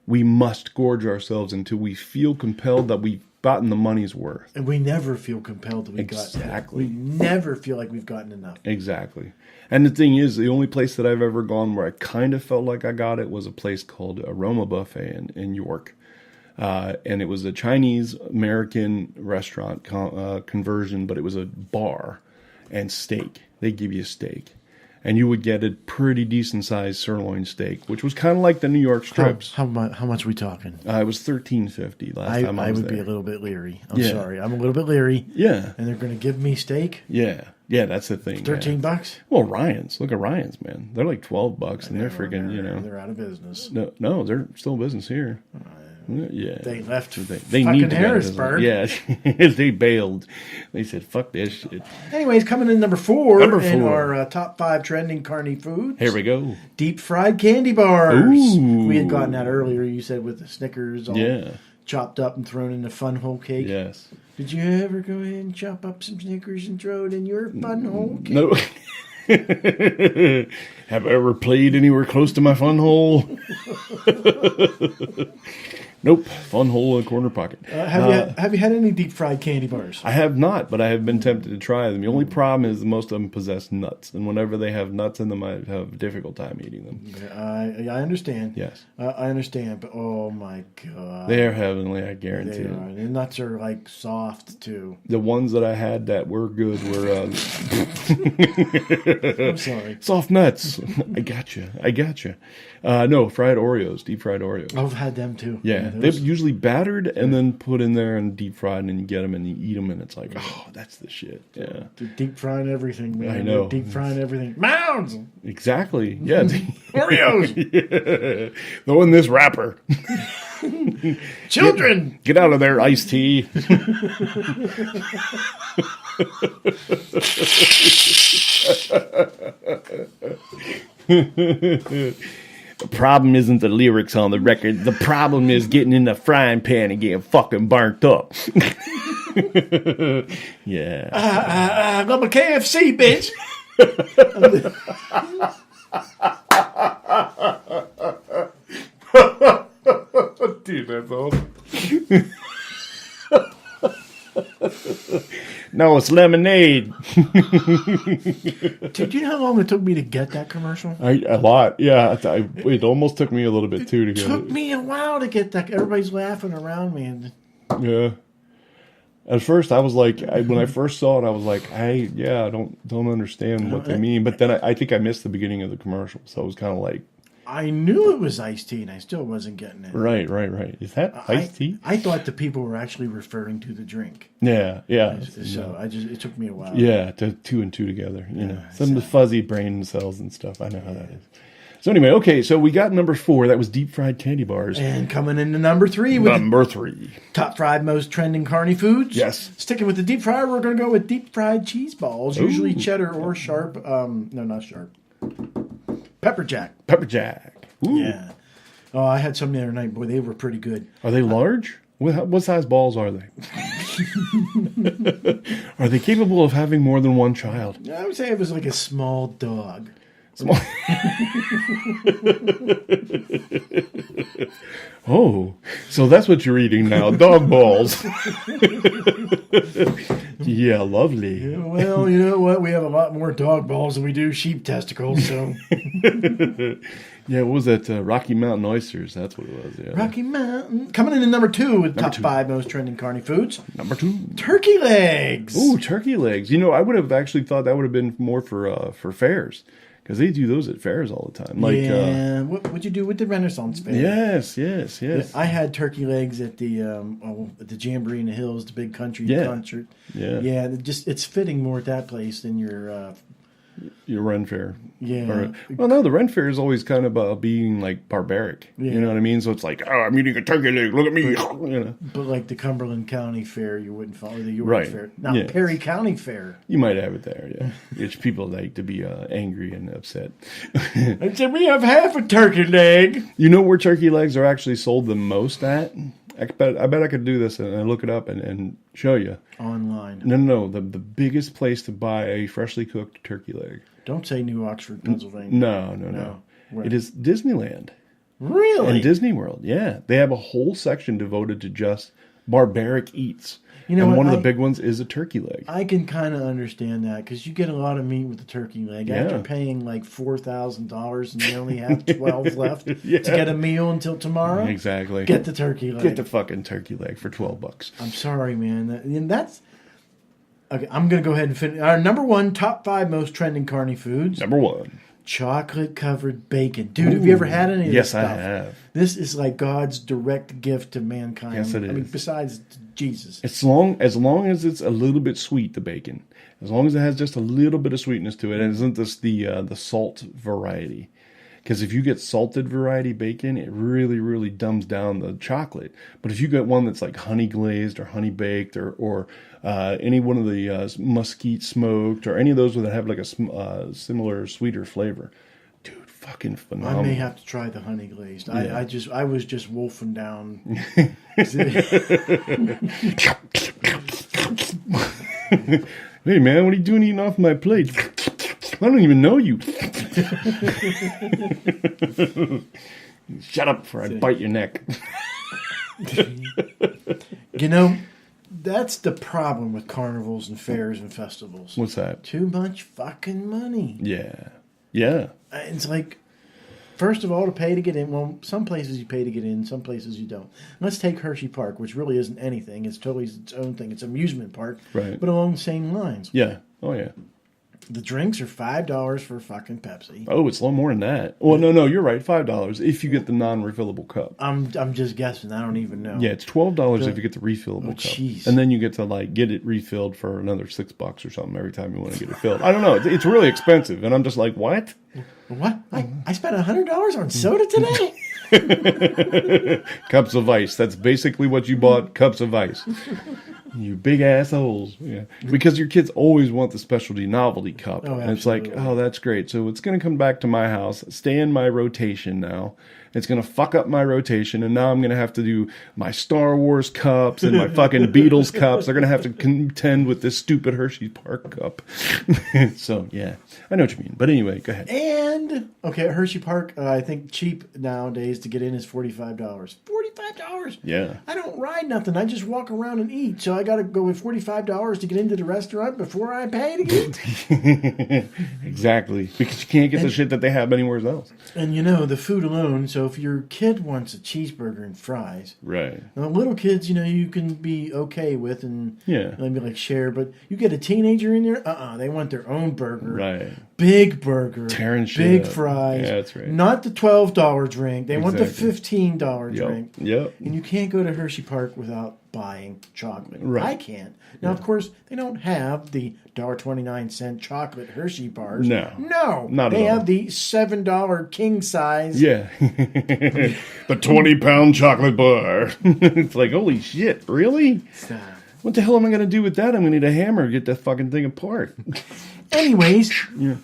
we must gorge ourselves until we feel compelled that we've gotten the money's worth. And we never feel compelled that we got that. We never feel like we've gotten enough. Exactly. And the thing is, the only place that I've ever gone where I kind of felt like I got it was a place called Aroma Buffet in York. And it was a Chinese-American restaurant conversion, but it was a bar and steak. They give you a steak. And you would get a pretty decent-sized sirloin steak, which was kind of like the New York strips. How much are we talking? It was $13.50 last time I was would there. be a little bit leery. I'm sorry. I'm a little bit leery. Yeah. And they're going to give me steak? Yeah. Yeah, that's the thing. $13? Well, Ryan's. Look at Ryan's, man. They're like $12, and they're freaking, you know. They're out of business. No, they're still in business here. Yeah, they left. They fucking need to Harrisburg. Yeah, they bailed. They said, "Fuck this shit." Anyways, coming in number four in our top 5 trending carny foods. Here we go. Deep fried candy bars. Ooh. We had gotten that earlier. You said with the Snickers all chopped up and thrown in the fun hole cake. Yes. Did you ever go ahead and chop up some Snickers and throw it in your fun hole cake? No. Have I ever played anywhere close to my fun hole? Nope. Fun hole in a corner pocket. Have you had any deep fried candy bars? I have not, but I have been tempted to try them. The only problem is most of them possess nuts, and whenever they have nuts in them, I have a difficult time eating them. I understand. Yes. I understand, but oh my god. They are heavenly, I guarantee it. The nuts are like soft too. The ones that I had that were good were... I'm sorry. Soft nuts. I gotcha. No, fried Oreos, deep fried Oreos. I've had them too. Yeah, they're usually battered and then put in there and deep fried, and then you get them and you eat them, and it's like, oh, that's the shit. Yeah, they're deep frying everything, man. I know. They're deep frying everything. Mounds. Exactly. Yeah. Oreos. Yeah. Throw in this wrapper. Children, get out of there, iced tea. The problem isn't the lyrics on the record. The problem is getting in the frying pan and getting fucking burnt up. Yeah. I'm a KFC, bitch. Dude, that's awesome. No, it's lemonade. Dude, you know how long it took me to get that commercial? A lot, yeah. It almost took me a little bit too to get it. It took me a while to get that. Everybody's laughing around me. And yeah. At first, I was like, when I first saw it, I was like, I don't understand what they mean. But then I think I missed the beginning of the commercial, so it was kind of like. I knew it was iced tea, and I still wasn't getting it. Right. Is that iced tea? I thought the people were actually referring to the drink. Yeah. So it took me a while. Yeah, to two and two together. You know, some of the fuzzy brain cells and stuff. I know how that is. So anyway, okay, so we got number 4. That was deep fried candy bars. And coming into number 3. Number 3. Top 5 most trending carny foods. Yes. Sticking with the deep fryer, we're going to go with deep fried cheese balls. Ooh. Usually cheddar or sharp. No, not sharp. Pepper jack. Ooh. Yeah. Oh, I had some the other night. Boy, they were pretty good. Are they large? What size balls are they? Are they capable of having more than one child? I would say it was like a small dog. Oh, so that's what you're eating now, dog balls. Yeah, lovely. Yeah, well, you know what? We have a lot more dog balls than we do sheep testicles, so... Yeah, what was that? Rocky Mountain oysters. That's what it was. Yeah. Rocky Mountain. Coming in at number 2 with top 5 most trending carny foods. Number 2. Turkey legs. Ooh, turkey legs. You know, I would have actually thought that would have been more for fairs. Because they do those at fairs all the time. Like, yeah. What'd you do with the Renaissance fair? Yes. Yeah, I had turkey legs at the Jamboree in the Hills, the big country concert. Yeah. Yeah, it's fitting more at that place than your Your Ren Fair. Yeah. Well, no, the Ren Fair is always kind of being like barbaric. Yeah. You know what I mean? So it's like, oh, I'm eating a turkey leg. Look at me. You know. But like the Cumberland County Fair, you wouldn't follow the York Right. Fair. Now, Yeah. Perry County Fair. You might have it there, yeah. It's people like to be angry and upset. I said, we have half a turkey leg. You know where turkey legs are actually sold the most at? I bet I could do this and look it up and show you. Online. No. The biggest place to buy a freshly cooked turkey leg. Don't say New Oxford, Pennsylvania. No. Where? It is Disneyland. Really? And Disney World, yeah. They have a whole section devoted to just barbaric eats. You know and what, one of the big ones is a turkey leg. I can kind of understand that because you get a lot of meat with the turkey leg. Yeah. After paying like $4,000 and you only have 12 left Yeah. to get a meal until tomorrow, Exactly. get the turkey leg. Get the fucking turkey leg for $12. I'm sorry, man. And that's... Okay, I'm going to go ahead and finish. Our number one, top 5 most trending carny foods. Number 1. Chocolate-covered bacon. Dude, have you ever had any of this Yes, stuff? I have. This is like God's direct gift to mankind. Yes, it I mean, is. besides Jesus. As long as it's a little bit sweet, the bacon. As long as it has just a little bit of sweetness to it, and isn't this the salt variety? Because if you get salted variety bacon, it really, really dumbs down the chocolate. But if you get one that's like honey glazed or honey baked or any one of the mesquite smoked or any of those that have like a similar sweeter flavor, dude, fucking phenomenal. I may have to try the honey glazed. Yeah. I was just wolfing down. Hey man, what are you doing eating off my plate? I don't even know you. Shut up before I bite your neck. You know, that's the problem with carnivals and fairs and festivals. What's that? Too much fucking money. Yeah. Yeah. It's like, first of all, to pay to get in. Well, some places you pay to get in, some places you don't. Let's take Hershey Park, which really isn't anything. It's totally its own thing. It's an amusement park, Right. but along the same lines. Yeah. Oh yeah. The drinks are $5 for fucking Pepsi. Oh, it's a lot more than that. Well, no, you're right. $5 if you get the non-refillable cup. I'm just guessing. I don't even know. Yeah, it's $12 if you get the refillable cup, jeez. and then you get to like get it refilled for another $6 or something every time you want to get it filled. I don't know. It's really expensive, and I'm just like, what? What? I spent $100 on soda today? Cups of ice. That's basically what you bought. Cups of ice. You big assholes. Yeah. Because your kids always want the specialty novelty cup. Oh, and it's like, absolutely. oh, that's great. So it's going to come back to my house, stay in my rotation now. It's going to fuck up my rotation. And now I'm going to have to do my Star Wars cups and my fucking Beatles cups. They're going to have to contend with this stupid Hershey Park cup. So, yeah, I know what you mean. But anyway, go ahead. And, okay, at Hershey Park, I think cheap nowadays to get in is $45. $45? Yeah. I don't ride nothing. I just walk around and eat. So I got to go with $45 to get into the restaurant before I pay to eat. Exactly. Because you can't get the shit that they have anywhere else. And, you know, the food alone. So if your kid wants a cheeseburger and fries, Right. now, little kids, you know, you can be okay with and Yeah. maybe like share. But you get a teenager in there, they want their own burger. Right. Big burger, Tearing shit big up. fries. Yeah, that's right. Not the $12 drink. They want the Exactly. $15 Yep. drink. Yep. And you can't go to Hershey Park without buying chocolate. Right. I can't. Now, of course, they don't have the $1.29 chocolate Hershey bars. No. Not at They all. have the $7 king size. Yeah. The 20-pound chocolate bar. It's like, holy shit, really? What the hell am I going to do with that? I'm going to need a hammer to get that fucking thing apart. Anyways,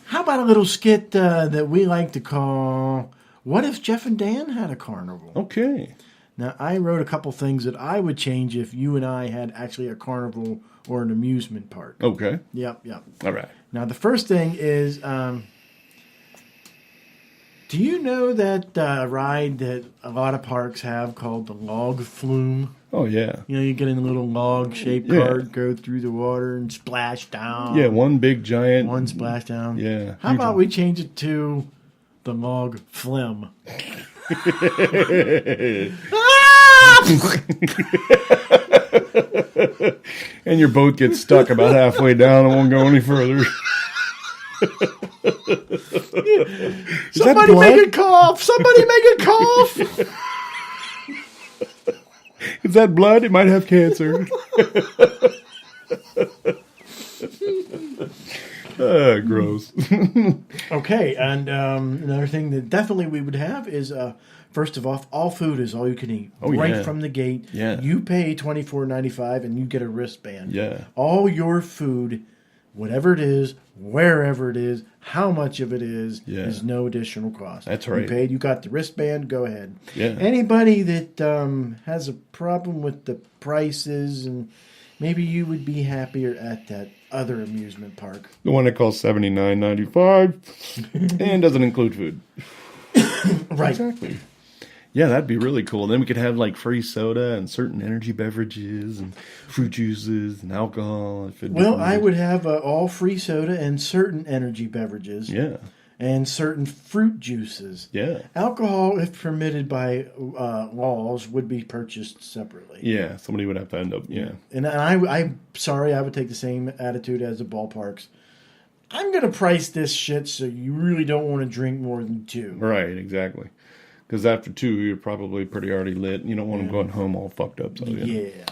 how about a little skit that we like to call What If Jeff and Dan Had a Carnival? Okay. Now, I wrote a couple things that I would change if you and I had actually a carnival or an amusement park. Okay. Yep. All right. Now, the first thing is, do you know that ride that a lot of parks have called the log flume? Oh, yeah. You know, you get in a little log-shaped Yeah. cart, go through the water, and splash down. Yeah, one big giant. One splash down. Yeah. How about we change it to the log phlegm? And your boat gets stuck about halfway down and won't go any further. Somebody make a cough! Somebody make a cough! Is that blood? It might have cancer. Gross. Okay, and another thing that definitely we would have is, first of all food is all you can eat. Oh, right yeah. from the gate. Yeah. You pay $24.95 and you get a wristband. Yeah. All your food, whatever it is, wherever it is, how much of it is no additional cost. That's right. You paid, you got the wristband, go ahead. Yeah. Anybody that has a problem with the prices, and maybe you would be happier at that other amusement park. The one that costs $79.95 and doesn't include food. Right. Exactly. Yeah, that'd be really cool. Then we could have like free soda and certain energy beverages and fruit juices and alcohol. Well, I would have all free soda and certain energy beverages. Yeah. And certain fruit juices. Yeah. Alcohol, if permitted by laws, would be purchased separately. Yeah, somebody would have to end up, And I'm sorry, I would take the same attitude as the ballparks. I'm going to price this shit so you really don't want to drink more than 2. Right, exactly. Because after 2, you're probably pretty already lit. You don't want them going home all fucked up. So, Yeah.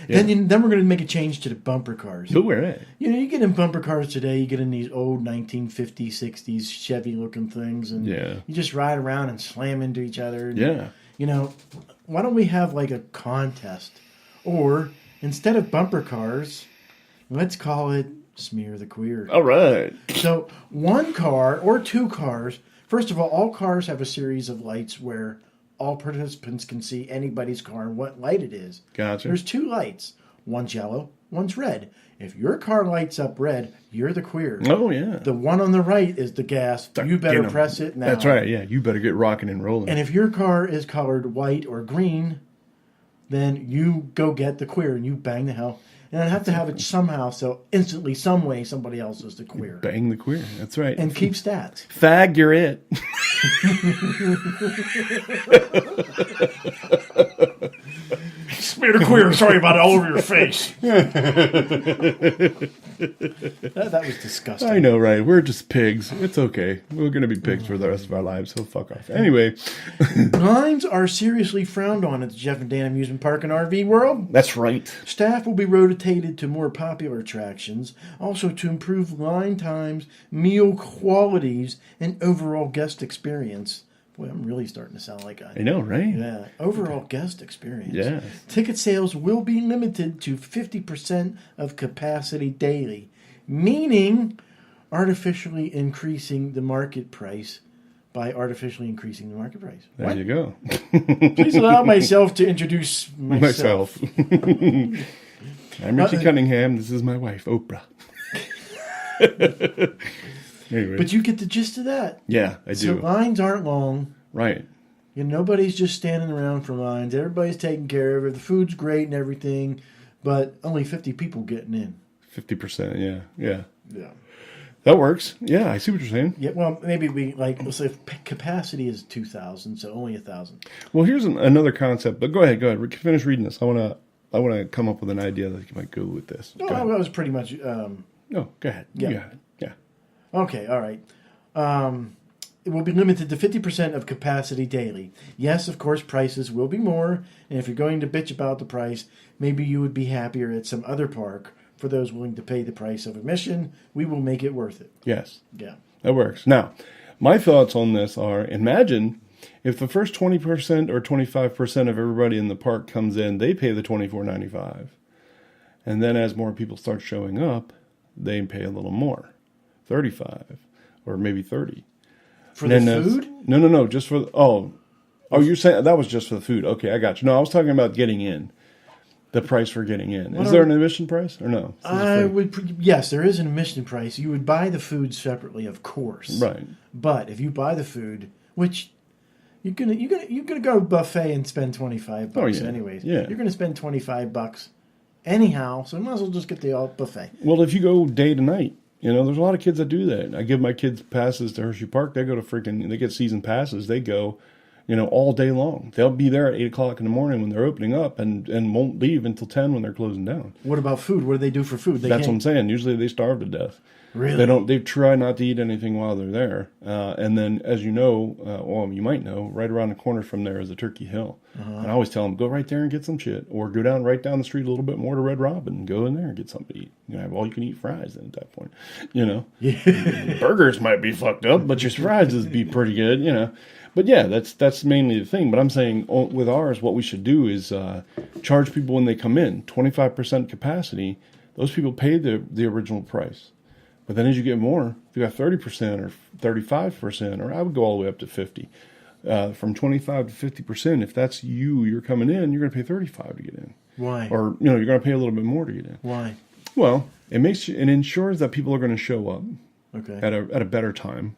Then we're going to make a change to the bumper cars. Who were it? You get in bumper cars today, you get in these old 1950s, 60s Chevy-looking things, and you just ride around and slam into each other. And, why don't we have like a contest? Or, instead of bumper cars, let's call it Smear the Queer. All right. So, 1 car or 2 cars. First of all cars have a series of lights where all participants can see anybody's car and what light it is. Gotcha. There's 2 lights. One's yellow, one's red. If your car lights up red, you're the queer. Oh, yeah. The one on the right is the gas. You better press it now. That's right, yeah. You better get rocking and rolling. And if your car is colored white or green, then you go get the queer and you bang the hell. And I have to have it somehow, so instantly, some way, somebody else is the queer. Bang the queer. That's right. And keep stats. Fag, you're it. Smear the queer. Sorry about it all over your face. that was disgusting. I know, right? We're just pigs. It's okay. We're going to be pigs for the rest of our lives, so fuck off. Anyway. Lines are seriously frowned on at the Jeff and Dan Amusement Park and RV World. That's right. Staff will be rotated to more popular attractions, also to improve line times, meal qualities, and overall guest experience. Boy, I'm really starting to sound like I know, right? Yeah, overall guest experience. Yeah. Ticket sales will be limited to 50% of capacity daily, meaning artificially increasing the market price by artificially increasing the market price. There you go. Please allow myself to introduce myself. I'm Richie Cunningham. This is my wife, Oprah. Anyway. But you get the gist of that. Yeah, I do. So lines aren't long. Right. Nobody's just standing around for lines. Everybody's taken care of it. The food's great and everything, but only 50 people getting in. 50%, yeah. Yeah. That works. Yeah, I see what you're saying. Yeah, well, maybe let's say if capacity is 2,000, so only 1,000. Well, here's another concept, but go ahead. Finish reading this. I want to come up with an idea that you might go with this. No, that was pretty much... go ahead. Yeah. You got it. Yeah. Okay, all right. It will be limited to 50% of capacity daily. Yes, of course, prices will be more, and if you're going to bitch about the price, maybe you would be happier at some other park. For those willing to pay the price of admission, we will make it worth it. Yes. Yeah. That works. Now, my thoughts on this are, imagine if the first 20% or 25% of everybody in the park comes in, they pay the $24.95. And then as more people start showing up, they pay a little more. 35 or maybe 30. For the food? No, just for you're saying that was just for the food. Okay, I got you. No, I was talking about getting in. The price for getting in. Is there an admission price or no? Yes, there is an admission price. You would buy the food separately, of course. Right. But if you buy the food, which you're gonna go buffet and spend $25 anyways. Yeah. You're gonna spend $25 anyhow, so you might as well just get the buffet. Well, if you go day to night, there's a lot of kids that do that. I give my kids passes to Hershey Park. They go to they get season passes. They go, all day long. They'll be there at 8 o'clock in the morning when they're opening up and won't leave until 10 when they're closing down. What about food? What do they do for food? That's what I'm saying. Usually they starve to death. Really? They try not to eat anything while they're there. And then, as you know, you might know, right around the corner from there is a Turkey Hill. And I always tell them, go right there and get some shit. Or go right down the street a little bit more to Red Robin and go in there and get something to eat. Have all-you-can-eat fries then at that point. Yeah. Burgers might be fucked up, but your fries would be pretty good, But yeah, that's mainly the thing. But I'm saying with ours, what we should do is charge people when they come in, 25% capacity. Those people pay the original price. But then as you get more, if you got 30% or 35%, or I would go all the way up to 50, from 25 to 50%, if that's you're coming in, you're going to pay 35 to get in. Why? Or, you're going to pay a little bit more to get in. Why? Well, it ensures that people are going to show up at a better time.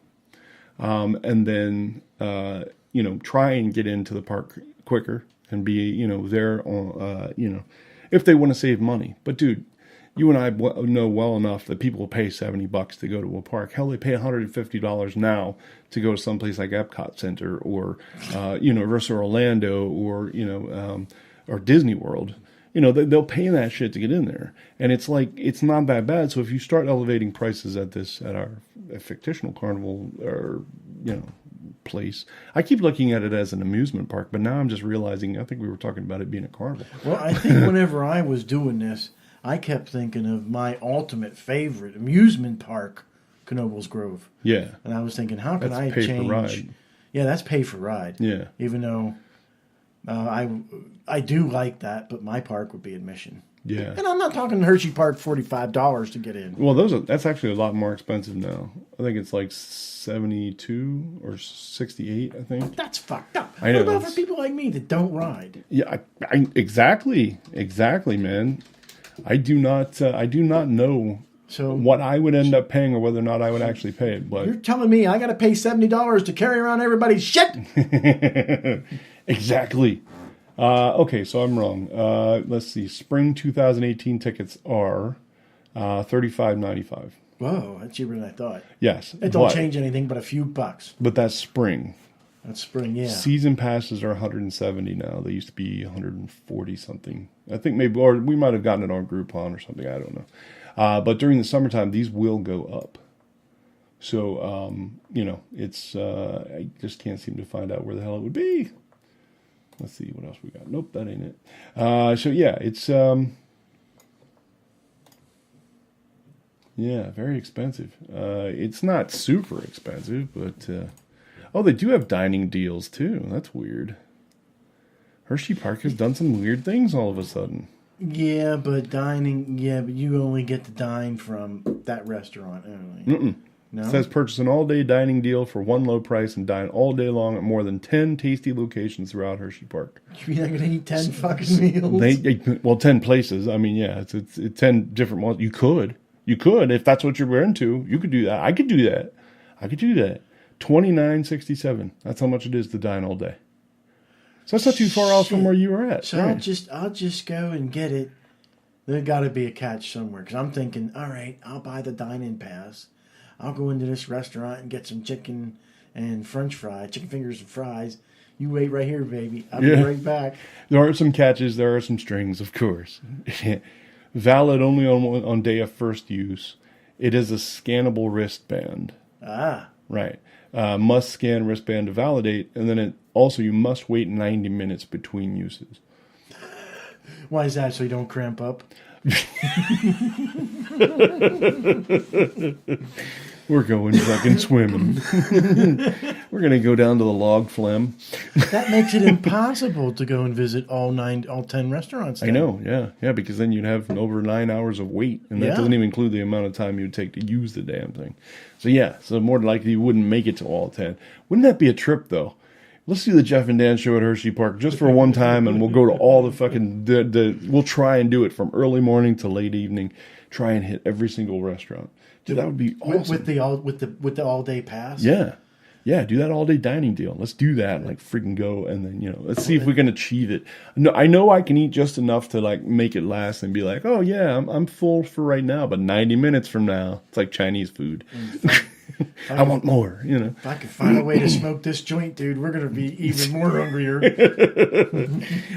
And then, try and get into the park quicker and be, there on, if they want to save money. But dude, you and I know well enough that people pay $70 to go to a park. Hell, they pay $150 now to go to someplace like Epcot Center or Universal Orlando or Disney World. They'll pay that shit to get in there, and it's not that bad. So if you start elevating prices at our fictional carnival or place, I keep looking at it as an amusement park, but now I'm just realizing I think we were talking about it being a carnival. Well, I think whenever I was doing this, I kept thinking of my ultimate favorite amusement park, Carnivals Grove. Yeah. And I was thinking, how can That's I pay change? For ride. Yeah, that's pay for ride. Yeah. Even though I do like that, but my park would be admission. Yeah. And I'm not talking Hershey Park, $45 to get in. Well, that's actually a lot more expensive now. I think it's like 72 or 68, I think. That's fucked up. I know. What about for people like me that don't ride? Yeah, exactly, man. I do not know what I would end up paying or whether or not I would actually pay it. But you're telling me I got to pay $70 to carry around everybody's shit? Exactly. Okay, so I'm wrong. Let's see. Spring 2018 tickets are $35.95. Whoa, that's cheaper than I thought. Yes. It don't change anything but a few bucks. But that's spring. That's spring, yeah. Season passes are $170 now. They used to be $140 something. I think maybe, or we might have gotten it on Groupon or something. I don't know. But during the summertime, these will go up. So, it's, I just can't seem to find out where the hell it would be. Let's see what else we got. Nope, that ain't it. So yeah, it's, very expensive. It's not super expensive, but, they do have dining deals too. That's weird. Hershey Park has done some weird things all of a sudden. Yeah, but you only get to dine from that restaurant only. Mm-mm. No? It says purchase an all-day dining deal for one low price and dine all day long at more than 10 tasty locations throughout Hershey Park. You're not going to eat 10 fucking meals? 10 places. I mean, yeah, it's 10 different ones. You could, if that's what you're into. You could do that. I could do that. $29.67. That's how much it is to dine all day. So that's not too far off from where you were at. So right. I'll just go and get it. There's got to be a catch somewhere because I'm thinking, all right, I'll buy the dine-in pass. I'll go into this restaurant and get some chicken and French fries, chicken fingers and fries. You wait right here, baby. I'll be right back. There are some catches. There are some strings, of course. Valid only on day of first use. It is a scannable wristband. Ah. Right. Must scan wristband to validate, and then you must wait 90 minutes between uses. Why is that? So you don't cramp up? We're going fucking swimming. We're going to go down to the log flim. That makes it impossible to go and visit all 10 restaurants. Then. I know, yeah, because then you'd have over 9 hours of wait, and that doesn't even include the amount of time you'd take to use the damn thing. So more than likely you wouldn't make it to all 10. Wouldn't that be a trip, though? Let's do the Jeff and Dan show at Hershey Park just for one time, and we'll go to all the fucking... we'll try and do it from early morning to late evening. Try and hit every single restaurant. Dude, that would be awesome. With the all-day pass? Yeah. Yeah, do that all-day dining deal. Let's do that. Like, freaking go, and then, let's see if we can achieve it. No, I know I can eat just enough to, like, make it last and be like, oh, yeah, I'm full for right now, but 90 minutes from now, it's like Chinese food. I want more, you know. If I could find a way to smoke this joint, dude, we're going to be even more hungrier.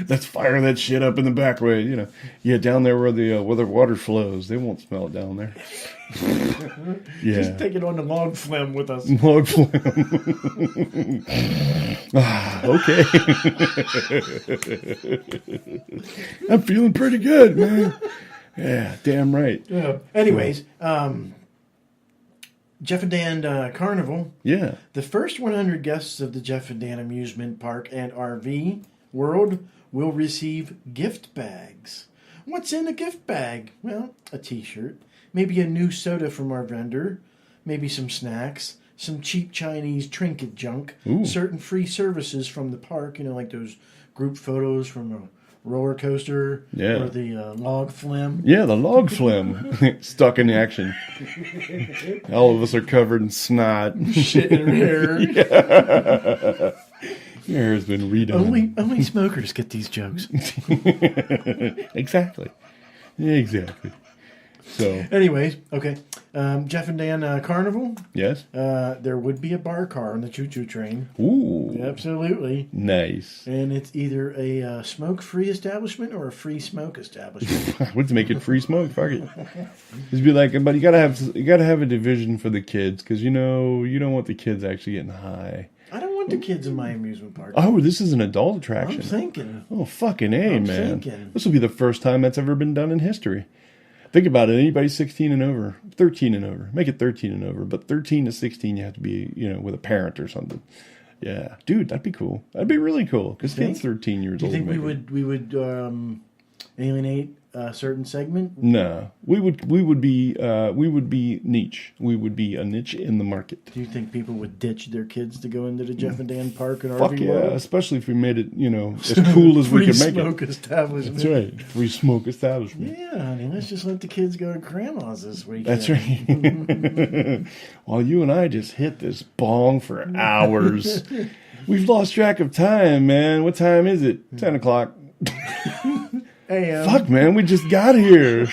Let's fire that shit up in the back way, you know. Yeah, down there where the water flows. They won't smell it down there. Yeah. Just take it on the log phlegm with us. Log phlegm. Okay. I'm feeling pretty good, man. Yeah, damn right. Yeah. Anyways, Jeff and Dan Carnival. Yeah. The first 100 guests of the Jeff and Dan Amusement Park and RV World will receive gift bags. What's in a gift bag? Well, a t-shirt, maybe a new soda from our vendor, maybe some snacks, some cheap Chinese trinket junk, certain free services from the park, you know, like those group photos from a roller coaster, or the log phlegm. Yeah, the log phlegm. Stuck in action. All of us are covered in snot. Shit in her hair. Yeah. Your hair has been redone. Only smokers get these jokes. Exactly. So, anyways, okay. Jeff and Dan Carnival. Yes. There would be a bar car on the choo-choo train. Ooh. Absolutely. Nice. And it's either a smoke-free establishment or a free smoke establishment. Let's make it free smoke. Fuck it. Just be like, but you gotta have a division for the kids because you know you don't want the kids actually getting high. I don't want the kids in my amusement park. Oh, this is an adult attraction. I'm thinking. Oh, fucking A, man. Thinking. This will be the first time that's ever been done in history. Think about it. Anybody 16 and over, 13 and over. Make it 13 and over. But 13 to 16, you have to be, you know, with a parent or something. Yeah. Dude, that'd be cool. That'd be really cool. Because Ken's 13 years old. Do you think we would alienate a certain segment? No. We would be niche. We would be a niche in the market. Do you think people would ditch their kids to go into the Jeff and Dan Park and Fuck RV yeah, World? Especially if we made it, you know, as cool as we could make it. Free smoke establishment. That's right. Free smoke establishment. Yeah, honey, let's just let the kids go to grandma's this weekend. That's right. While you and I just hit this bong for hours. We've lost track of time, man. What time is it? 10 o'clock. AM. Fuck, man, we just got here.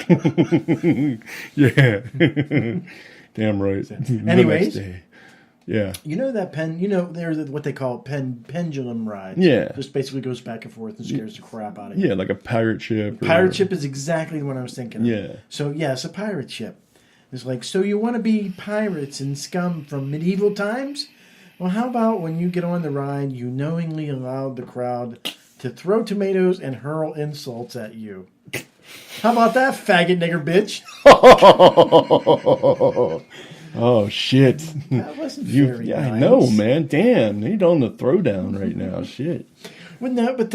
Yeah. Damn right. Anyways. Yeah. You know that there's what they call pendulum rides. Yeah. Just basically goes back and forth and scares the crap out of you. Yeah, like a pirate ship. Pirate ship is exactly what I was thinking of. Yeah. So, yes, a pirate ship. It's like, so you want to be pirates and scum from medieval times? Well, how about when you get on the ride, you knowingly allowed the crowd to throw tomatoes and hurl insults at you? How about that, faggot nigger bitch? Oh, shit. That wasn't very nice. I know, man. Damn, you're on the throwdown right now. Shit. But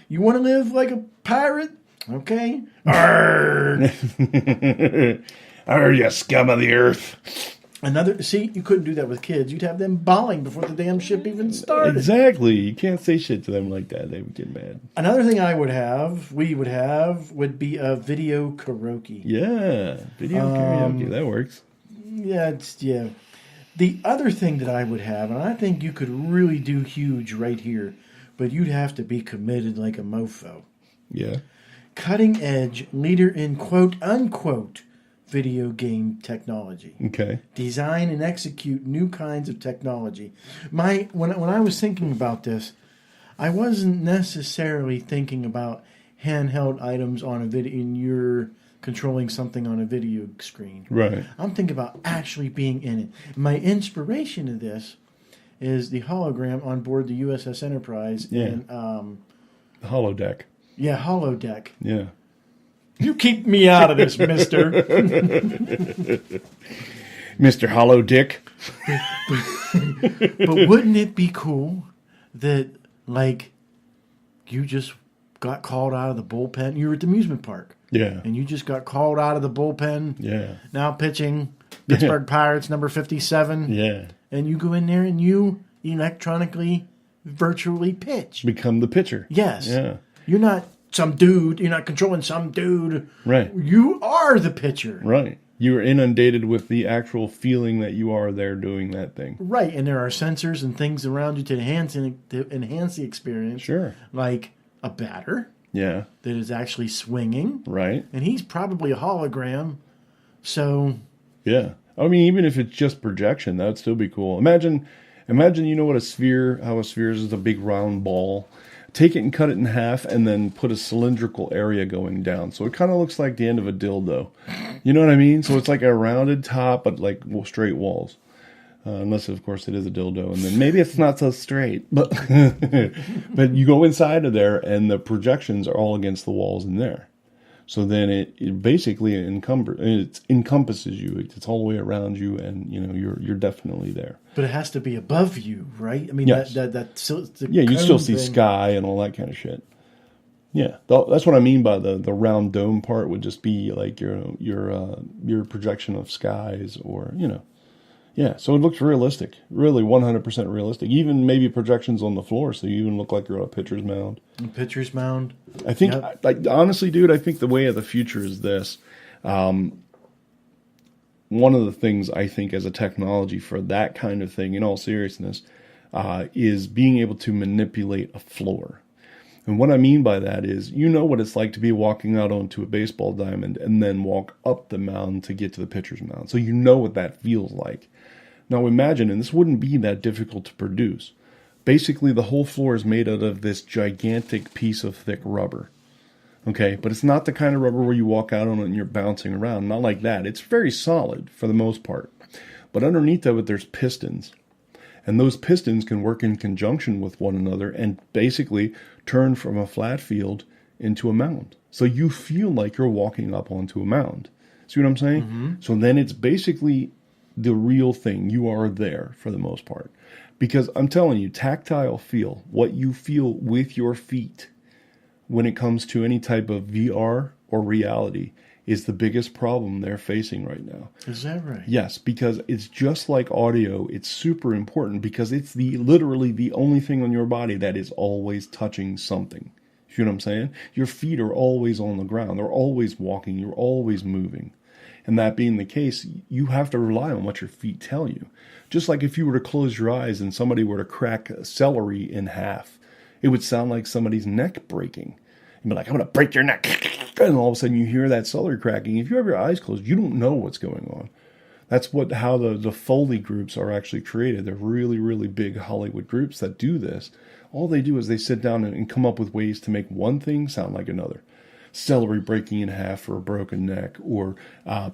you want to live like a pirate? Okay. Arr! Arr, you scum of the earth. You couldn't do that with kids. You'd have them bawling before the damn ship even started. Exactly. You can't say shit to them like that. They would get mad. Another thing would be a video karaoke. Yeah. Video karaoke. That works. Yeah. The other thing that I would have, and I think you could really do huge right here, but you'd have to be committed like a mofo. Yeah. Cutting edge, leader in quote unquote video game technology. Okay. Design and execute new kinds of technology. When I was thinking about this, I wasn't necessarily thinking about handheld items on a video, and you're controlling something on a video screen. Right. I'm thinking about actually being in it. My inspiration to this is the hologram on board the USS Enterprise. Yeah. And, the holodeck. Yeah, holodeck. Yeah. You keep me out of this, mister. Mr. Holodeck. But wouldn't it be cool that, like, you just got called out of the bullpen? You were at the amusement park. Yeah. And you just got called out of the bullpen. Yeah. Now pitching Pittsburgh Pirates number 57. Yeah. And you go in there and you electronically, virtually pitch. Become the pitcher. Yes. Yeah. You're not some dude. You're not controlling some dude. Right. You are the pitcher. Right. You are inundated with the actual feeling that you are there doing that thing. Right. And there are sensors and things around you to enhance the experience. Sure. Like a batter. Yeah. That is actually swinging. Right. And he's probably a hologram. So. Yeah. I mean, even if it's just projection, that would still be cool. Imagine, you know what how a sphere is a big round ball. Take it and cut it in half and then put a cylindrical area going down. So it kind of looks like the end of a dildo. You know what I mean? So it's like a rounded top, but like straight walls. Unless, of course, it is a dildo. And then maybe it's not so straight. But, but you go inside of there and the projections are all against the walls in there. So then it basically encompasses you. It's all the way around you, and you're definitely there. But it has to be above you, right? I mean, yes. You still see sky and all that kind of shit. Yeah, that's what I mean by the round dome part would just be like your projection of skies, or Yeah, so it looks realistic, really 100% realistic. Even maybe projections on the floor, so you even look like you're on a pitcher's mound. I think, like, honestly, dude, I think the way of the future is this. One of the things I think as a technology for that kind of thing, in all seriousness, is being able to manipulate a floor. And what I mean by that is, you know what it's like to be walking out onto a baseball diamond and then walk up the mound to get to the pitcher's mound. So you know what that feels like. Now imagine, and this wouldn't be that difficult to produce. Basically, the whole floor is made out of this gigantic piece of thick rubber. Okay, but it's not the kind of rubber where you walk out on it and you're bouncing around. Not like that. It's very solid for the most part. But underneath of it, there's pistons. And those pistons can work in conjunction with one another and basically turn from a flat field into a mound. So you feel like you're walking up onto a mound. See what I'm saying? Mm-hmm. So then it's basically the real thing. You are there for the most part. Because I'm telling you, tactile feel, what you feel with your feet when it comes to any type of VR or reality, is the biggest problem they're facing right now. Is that right? Yes, because it's just like audio. It's super important because it's literally the only thing on your body that is always touching something. You know what I'm saying? Your feet are always on the ground. They're always walking. You're always moving. And that being the case, you have to rely on what your feet tell you. Just like if you were to close your eyes and somebody were to crack celery in half, it would sound like somebody's neck breaking. You'd be like, I'm going to break your neck. And all of a sudden you hear that celery cracking. If you have your eyes closed, you don't know what's going on. That's how the Foley groups are actually created. They're really, really big Hollywood groups that do this. All they do is they sit down and come up with ways to make one thing sound like another. Celery breaking in half for a broken neck, or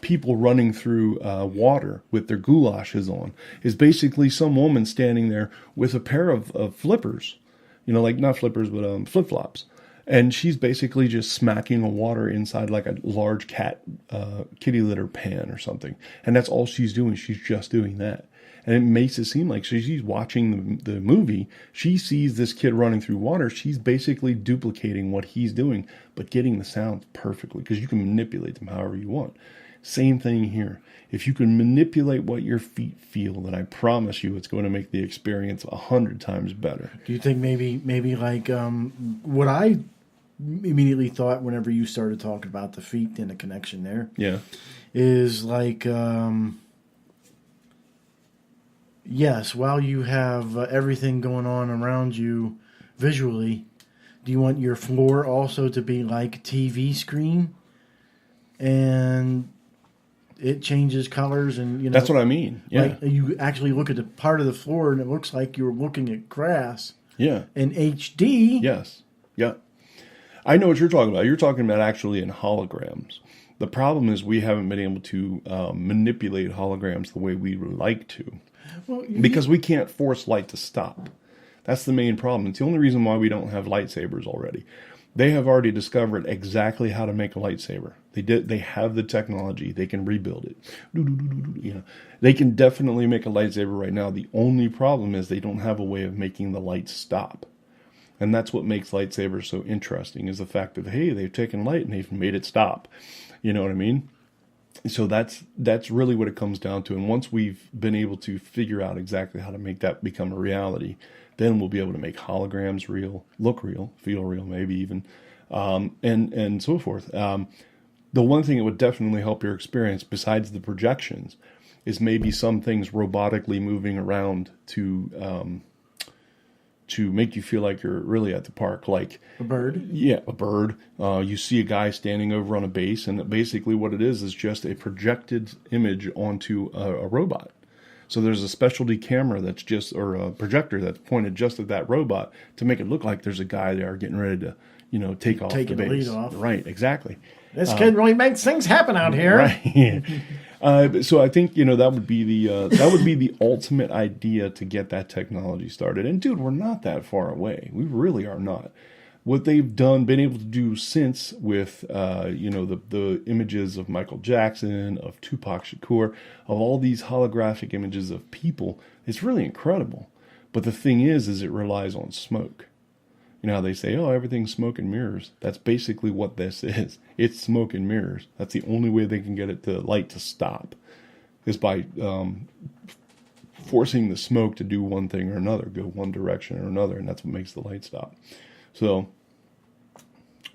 people running through water with their goulashes on, is basically some woman standing there with a pair of flippers. Like not flippers, but flip-flops. And she's basically just smacking the water inside like a large kitty litter pan or something. And that's all she's doing. She's just doing that. And it makes it seem like she's watching the movie. She sees this kid running through water. She's basically duplicating what he's doing, but getting the sound perfectly, because you can manipulate them however you want. Same thing here. If you can manipulate what your feet feel, then I promise you it's going to make the experience 100 times better. Do you think maybe like what I immediately thought whenever you started talking about the feet and the connection there, is like, yes, while you have everything going on around you visually, do you want your floor also to be like a TV screen, and it changes colors, and that's what I mean. Yeah, like you actually look at the part of the floor and it looks like you're looking at grass. Yeah, in HD. Yes. Yeah. I know what you're talking about. You're talking about actually in holograms. The problem is we haven't been able to manipulate holograms the way we would like to, because we can't force light to stop. That's the main problem. It's the only reason why we don't have lightsabers already. They have already discovered exactly how to make a lightsaber. They have the technology. They can rebuild it. They can definitely make a lightsaber right now. The only problem is they don't have a way of making the light stop. And that's what makes lightsabers so interesting, is the fact that, hey, they've taken light and they've made it stop. You know what I mean? So that's really what it comes down to. And once we've been able to figure out exactly how to make that become a reality, then we'll be able to make holograms real, look real, feel real, maybe even, and so forth. The one thing that would definitely help your experience, besides the projections, is maybe some things robotically moving around to to make you feel like you're really at the park. Like A bird? yeah, a bird. You see a guy standing over on a base, and basically what it is just a projected image onto a robot. So there's a specialty camera that's just, or a projector that's pointed just at that robot to make it look like there's a guy there getting ready to, take off Taking the the base. lead off. Right, exactly. This kid really makes things happen out here. Right. So I think that would be the ultimate idea to get that technology started. And dude, we're not that far away. We really are not. What they've been able to do since with the images of Michael Jackson, of Tupac Shakur, of all these holographic images of people, it's really incredible. But the thing is it relies on smoke. You know how they say, oh, everything's smoke and mirrors. That's basically what this is. It's smoke and mirrors. That's the only way they can get light to stop, is by forcing the smoke to do one thing or another, go one direction or another, and that's what makes the light stop. So,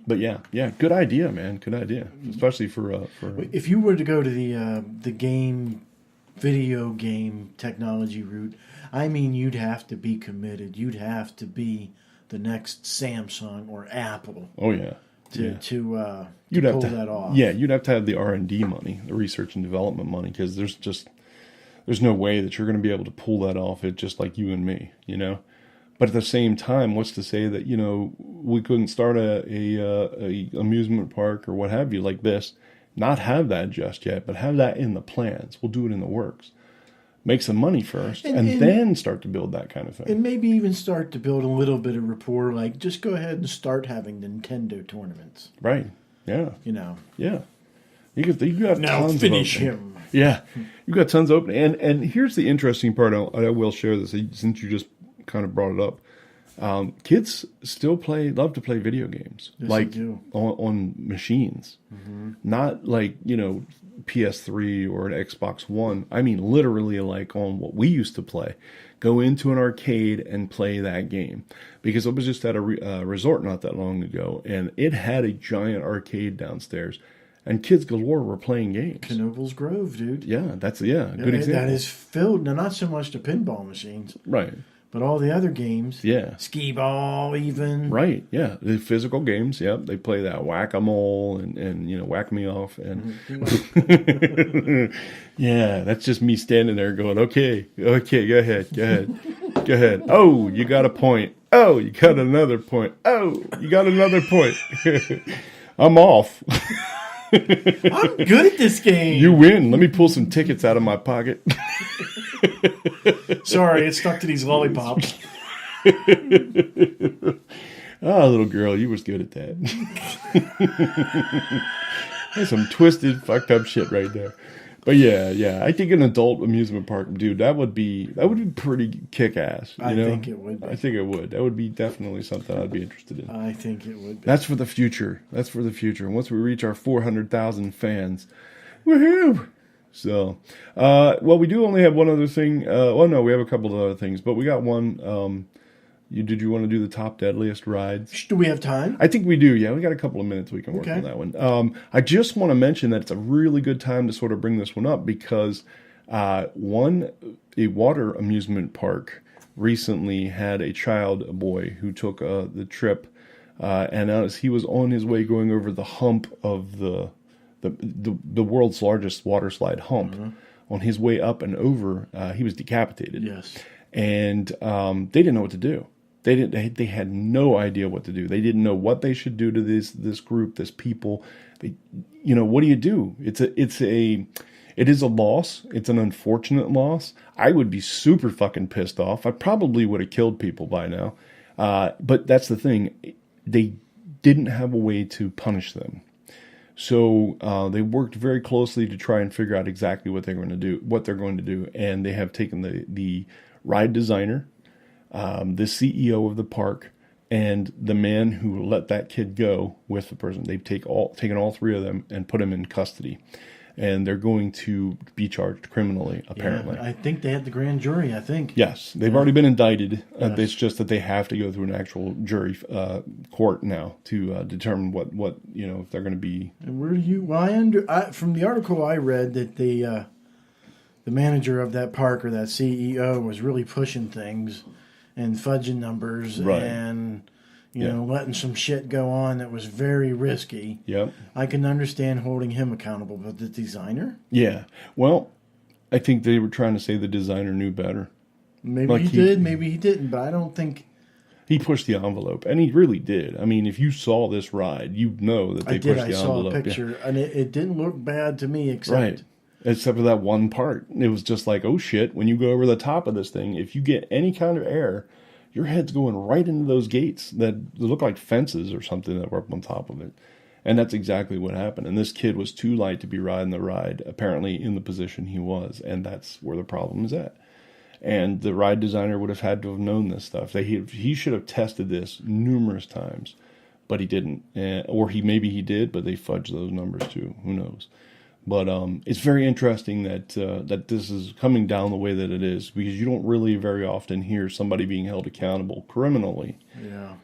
but yeah, good idea, man. Good idea, especially for. If you were to go to the video game technology route, I mean, you'd have to be committed. You'd have to be the next Samsung or Apple. Oh yeah. To you'd pull that off. Yeah, you'd have to have the R&D money, the research and development money, because there's no way that you're going to be able to pull that off. It just like you and me, But at the same time, what's to say that we couldn't start a amusement park or what have you like this, not have that just yet, but have that in the plans. We'll do it in the works. Make some money first, and then start to build that kind of thing. And maybe even start to build a little bit of rapport. Like, just go ahead and start having Nintendo tournaments. Right. Yeah. Yeah. You got now tons finish of him. Yeah. You've got tons of opening. And here's the interesting part. I will share this since you just kind of brought it up. Kids still love to play video games. Yes, like they do. On machines. Mm-hmm. Not like, PS3 or an Xbox One. I mean, literally like on what we used to play. Go into an arcade and play that game. Because I was just at a resort not that long ago, and it had a giant arcade downstairs. And kids galore were playing games. Carnivals Grove, dude. Yeah, good example. That is filled, now not so much the pinball machines. Right. But all the other games. Yeah. Skee ball, even. Right, yeah. The physical games, yep. They play that whack-a-mole and whack me off. And yeah, that's just me standing there going, okay, go ahead. Oh, you got a point. Oh, you got another point. Oh, you got another point. I'm off. I'm good at this game. You win. Let me pull some tickets out of my pocket. Sorry, it's stuck to these lollipops. Oh, little girl, you was good at that. That's some twisted, fucked up shit right there. But yeah, I think an adult amusement park, dude, that would be pretty kick-ass. I think it would be. I think it would. That would be definitely something I'd be interested in. I think it would be. That's for the future. And once we reach our 400,000 fans, woohoo! So, we do only have one other thing. No, we have a couple of other things, but we got one. Did you want to do the top deadliest rides? Do we have time? I think we do, yeah. We got a couple of minutes we can work on that one. I just want to mention that it's a really good time to sort of bring this one up because a water amusement park recently had a boy, who took the trip, and as he was on his way going over the hump of the world's largest water slide hump, mm-hmm. on his way up and over, he was decapitated. Yes. And they didn't know what to do. They had no idea what to do. They didn't know what they should do to this group, this people. What do you do? It is a loss. It's an unfortunate loss. I would be super fucking pissed off. I probably would have killed people by now. But that's the thing. They didn't have a way to punish them. So they worked very closely to try and figure out exactly what they're going to do. And they have taken the ride designer, the CEO of the park, and the man who let that kid go with the person. They've taken all three of them and put them in custody. And they're going to be charged criminally, apparently. Yeah, I think they had the grand jury, I think. Yes, they've already been indicted. Yes. It's just that they have to go through an actual jury court now to determine what if they're going to be. And where do you? Well, from the article I read that the manager of that park or that CEO was really pushing things, and fudging numbers Right. and letting some shit go on that was very risky. Yep. I can understand holding him accountable, but the designer? Yeah. Well, I think they were trying to say the designer knew better. Maybe he did, maybe he didn't, but I don't think... He pushed the envelope, and he really did. I mean, if you saw this ride, you'd know that they pushed the envelope. I saw a picture, and it didn't look bad to me, except for that one part. It was just like, oh shit, when you go over the top of this thing, if you get any kind of air, your head's going right into those gates that look like fences or something that were up on top of it. And that's exactly what happened. And this kid was too light to be riding the ride, apparently in the position he was, and that's where the problem is at. And the ride designer would have had to have known this stuff. He should have tested this numerous times, but he didn't. Or maybe he did, but they fudged those numbers too. Who knows? But it's very interesting that that this is coming down the way that it is, because you don't really very often hear somebody being held accountable criminally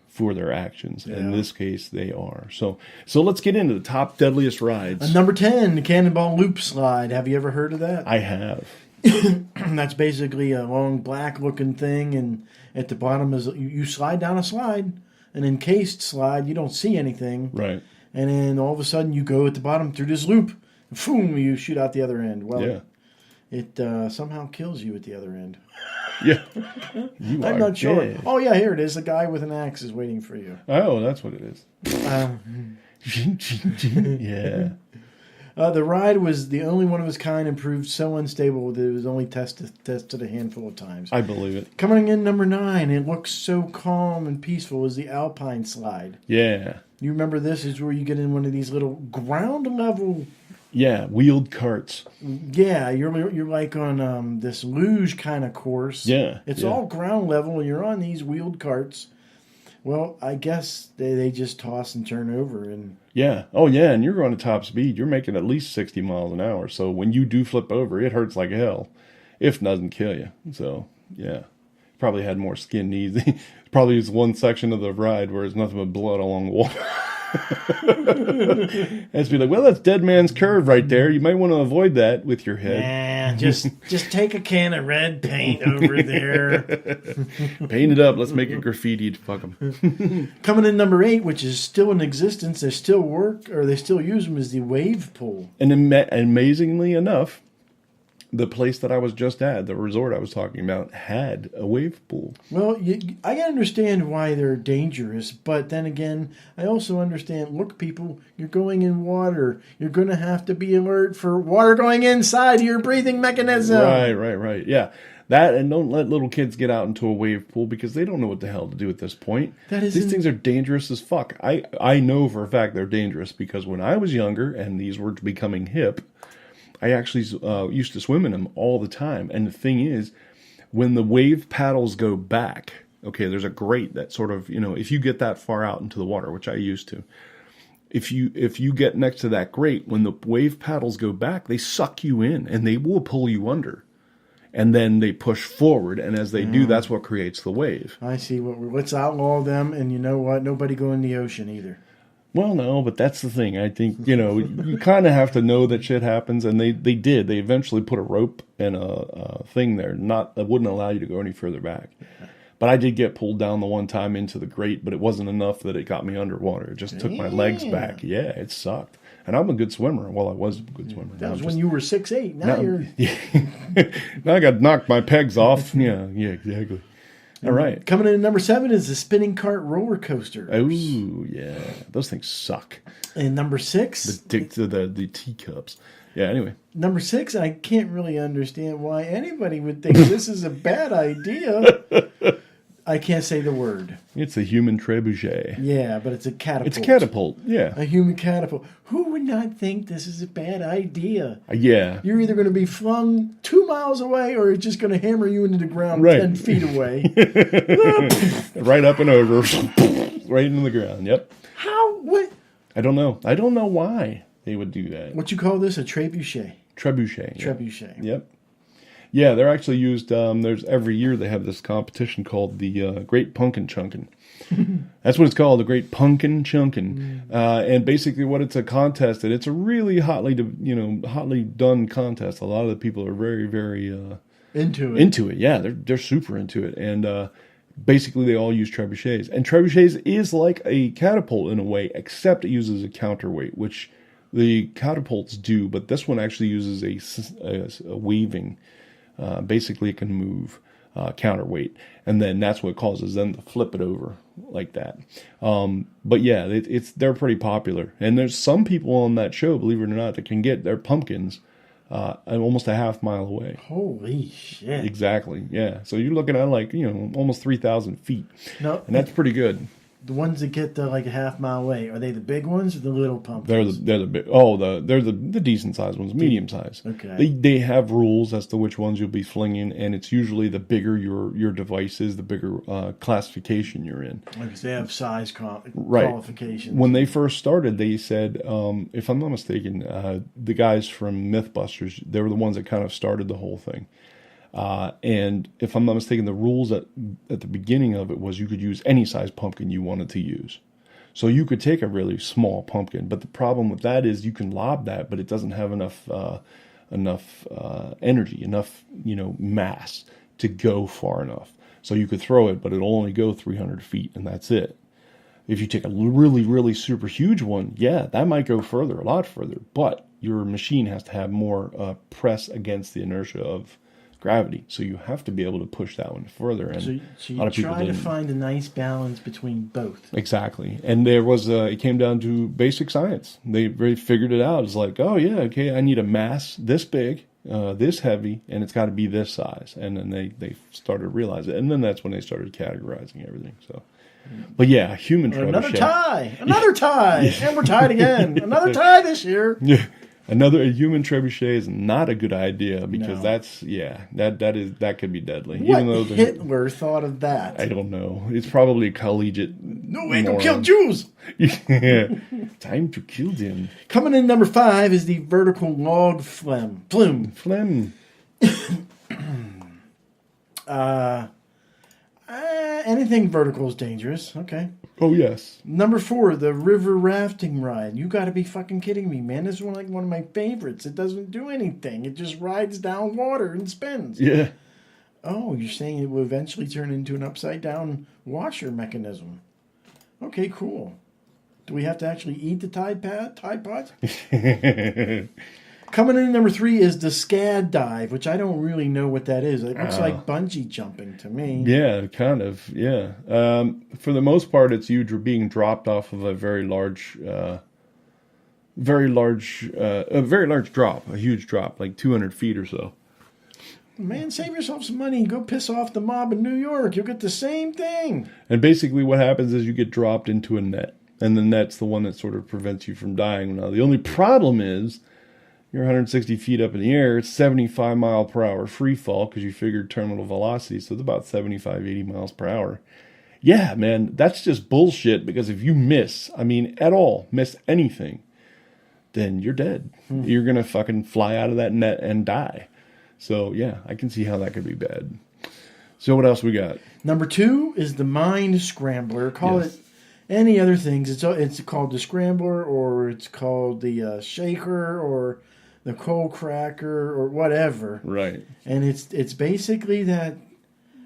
for their actions. Yeah. In this case, they are. So let's get into the top deadliest rides. Number 10, the Cannonball Loop Slide. Have you ever heard of that? I have. That's basically a long black-looking thing, and at the bottom is you slide down a slide, an encased slide. You don't see anything, right? And then all of a sudden you go at the bottom through this loop, and boom, you shoot out the other end. Well, it somehow kills you at the other end. Yeah, I'm not sure. Dead. Oh yeah, here it is. The guy with an axe is waiting for you. Oh, that's what it is. Yeah. The ride was the only one of its kind and proved so unstable that it was only tested a handful of times. I believe it. Coming in number 9, it looks so calm and peaceful, is the Alpine Slide. Yeah. You remember this is where you get in one of these little ground level... Yeah, wheeled carts. Yeah, you're like on this luge kind of course. Yeah. It's all ground level, and you're on these wheeled carts. Well, I guess they just toss and turn over. And yeah. Oh, yeah, and you're going to top speed. You're making at least 60 miles an hour. So when you do flip over, it hurts like hell, if it doesn't kill you. So, yeah. Probably had more skin needs. Probably was one section of the ride where there's nothing but blood along the wall. And it's be like, well, that's Dead Man's Curve right there. You might want to avoid that with your head. Nah, just take a can of red paint over there. Paint it up. Let's make it graffiti. Fuck them. Coming in number 8, which is still in existence, they still work, or they still use them, is the wave pool. And amazingly enough, the place that I was just at, the resort I was talking about, had a wave pool. Well, I can understand why they're dangerous, but then again, I also understand, look, people, you're going in water. You're going to have to be alert for water going inside your breathing mechanism. Right. Yeah. That, and don't let little kids get out into a wave pool because they don't know what the hell to do at this point. These things are dangerous as fuck. I know for a fact they're dangerous because when I was younger and these were becoming hip, I actually used to swim in them all the time. And the thing is, when the wave paddles go back, okay, there's a grate that sort of, if you get that far out into the water, which I used to, if you get next to that grate, when the wave paddles go back, they suck you in and they will pull you under. And then they push forward, and as they do, that's what creates the wave. I see. Let's outlaw them, and you know what? Nobody go in the ocean either. Well, no, but that's the thing. I think, you kind of have to know that shit happens, and they did. They eventually put a rope and a thing there. That wouldn't allow you to go any further back. But I did get pulled down the one time into the grate, but it wasn't enough that it got me underwater. It just took my legs back. Yeah, it sucked. And I'm a good swimmer. Well, I was a good swimmer. That was when you were 6'8". Now you're... Yeah. Now I got to knock my pegs off. Yeah, exactly. All right. Coming in at number 7 is the spinning cart roller coaster. Oh, yeah. Those things suck. And number 6? The teacups. Yeah, anyway. Number 6, I can't really understand why anybody would think this is a bad idea. I can't say the word. It's a human trebuchet. Yeah, but it's a catapult. It's a catapult, yeah. A human catapult. Who would not think this is a bad idea? Yeah. You're either going to be flung 2 miles away or it's just going to hammer you into the ground 10 feet away. Right up and over. Right into the ground, yep. How? What? I don't know. I don't know why they would do that. What you call this? A trebuchet? Trebuchet. Yeah. Trebuchet. Yep. Yeah, they're actually used, there's every year they have this competition called the Great Punkin' Chunkin'. That's what it's called, the Great Punkin' Chunkin'. And basically what it's a contest, and it's a really hotly done contest. A lot of the people are very, very... into it. Into it, yeah. They're super into it. And basically they all use trebuchets. And trebuchets is like a catapult in a way, except it uses a counterweight, which the catapults do, but this one actually uses a weaving. Basically, it can move counterweight, and then that's what causes them to flip it over like that. But yeah, they're pretty popular, and there's some people on that show, believe it or not, that can get their pumpkins almost a half mile away. Holy shit! Exactly, yeah. So you're looking at like almost 3,000 feet, No, and that's pretty good. the ones that get like a half mile away, are they the big ones or the little pumpkins? They're the big. Oh, they're the decent sized ones, medium size. Okay. They have rules as to which ones you'll be flinging, and it's usually the bigger your device is, the bigger classification you're in. Because they have size Right. qualifications. When they first started, they said, if I'm not mistaken, the guys from MythBusters, they were the ones that kind of started the whole thing. And if I'm not mistaken, the rules at the beginning of it was you could use any size pumpkin you wanted to use. So you could take a really small pumpkin, but the problem with that is you can lob that, but it doesn't have enough energy, enough mass to go far enough. So you could throw it, but it'll only go 300 feet, and that's it. If you take a really, really super huge one, yeah, that might go further, a lot further, but your machine has to have more press against the inertia of gravity, so you have to be able to push that one further. And So a lot of you people try to didn't. find a nice balance between both. Exactly, and there was it came down to basic science. They really figured it out. It's like, oh yeah, okay, I need a mass this big, this heavy, and it's got to be this size. And then they started to realize it, and then that's when they started categorizing everything. So, but yeah, human Another trebuchet. another tie, and we're tied again. Another tie this year. Yeah. A human trebuchet is not a good idea because No. that could be deadly. What Even though Hitler thought of that? I don't know. It's probably a collegiate. No way to moron. kill Jews. Time to kill them. Coming in number 5 is the vertical log flume. Phlegm. Anything vertical is dangerous. Okay. Oh yes. Number 4, the river rafting ride. You got to be fucking kidding me, man! This is one of my favorites. It doesn't do anything. It just rides down water and spins. Yeah. Oh, you're saying it will eventually turn into an upside down washer mechanism? Okay, cool. Do we have to actually eat the Tide Pods? Coming in number 3 is the SCAD dive, which I don't really know what that is. It looks like bungee jumping to me. Yeah, kind of. Yeah. For the most part, it's you being dropped off of a very large drop, a huge drop, like 200 feet or so. Man, save yourself some money. Go piss off the mob in New York. You'll get the same thing. And basically, what happens is you get dropped into a net, and the net's the one that sort of prevents you from dying. Now, the only problem is you're 160 feet up in the air. It's 75 mile per hour free fall because you figured terminal velocity, so it's about 75, 80 miles per hour. Yeah, man, that's just bullshit because if you miss anything, then you're dead. You're going to fucking fly out of that net and die. So, yeah, I can see how that could be bad. So what else we got? Number 2 is the Mind Scrambler. Call Yes. it any other things. It's called the Scrambler, or it's called the Shaker, or the Coal Cracker, or whatever. Right. And it's basically that,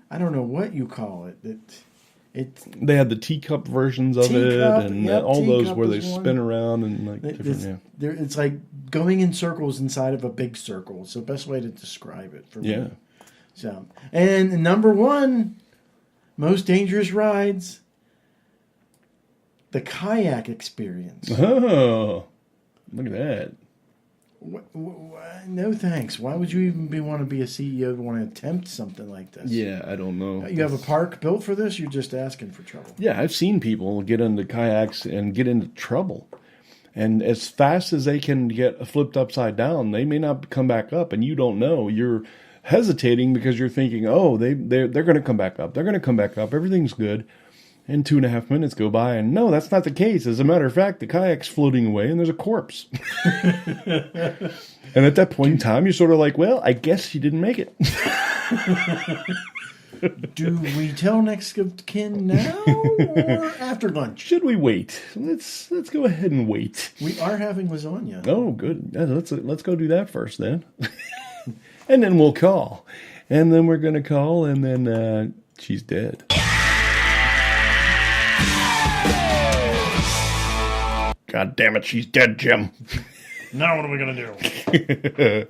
I don't know what you call it. They had the teacup versions of Teacup, it, and yep, all those teacup where they is one. spin around and like different. It's like going in circles inside of a big circle. It's the best way to describe it for me. Yeah. So, and number 1, most dangerous rides, the kayak experience. Oh, look at that. No thanks. Why would you even want to be a CEO to want to attempt something like this? Yeah, I don't know. You have a park built for this? You're just asking for trouble. Yeah, I've seen people get into kayaks and get into trouble. And as fast as they can get flipped upside down, they may not come back up, and you don't know. You're hesitating because you're thinking, oh, they're going to come back up. They're going to come back up. Everything's good. And 2.5 minutes go by, and no, that's not the case. As a matter of fact, the kayak's floating away, and there's a corpse. And at that point in time, you're sort of like, well, I guess she didn't make it. Do we tell next of kin now or after lunch? Should we wait? Let's go ahead and wait. We are having lasagna. Oh, good. Yeah, let's go do that first then. And then we'll call. And then we're going to call, and then she's dead. God damn it, she's dead, Jim. Now what are we going to do?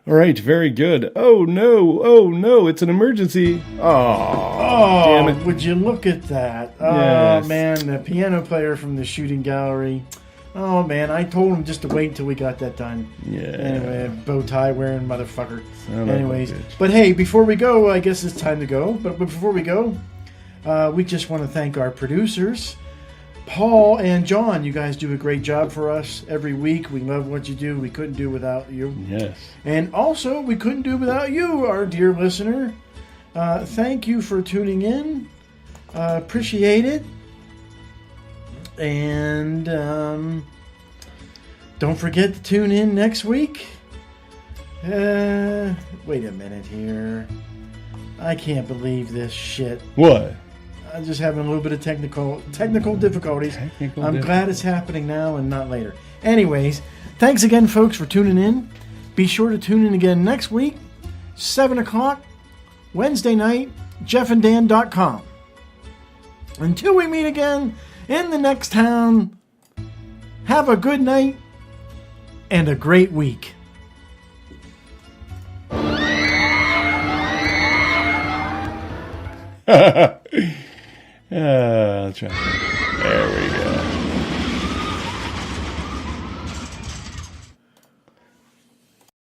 All right, very good. Oh no, it's an emergency. Oh, damn it. Would you look at that? Yes. Oh, man, the piano player from the shooting gallery. Oh, man, I told him just to wait until we got that done. Yeah. Anyway, bow tie wearing motherfucker. Son of a Anyways, bitch. but hey, before we go, I guess it's time to go. But before we go, we just want to thank our producers, Paul and John. You guys do a great job for us every week. We love what you do. We couldn't do without you. Yes. And also, we couldn't do without you, our dear listener. Thank you for tuning in. Appreciate it. And don't forget to tune in next week. Wait a minute here. I can't believe this shit. What? I'm just having a little bit of technical difficulties. I'm glad it's happening now and not later. Anyways, thanks again, folks, for tuning in. Be sure to tune in again next week, 7 o'clock, Wednesday night, jeffanddan.com. Until we meet again in the next town, have a good night and a great week. That's right. There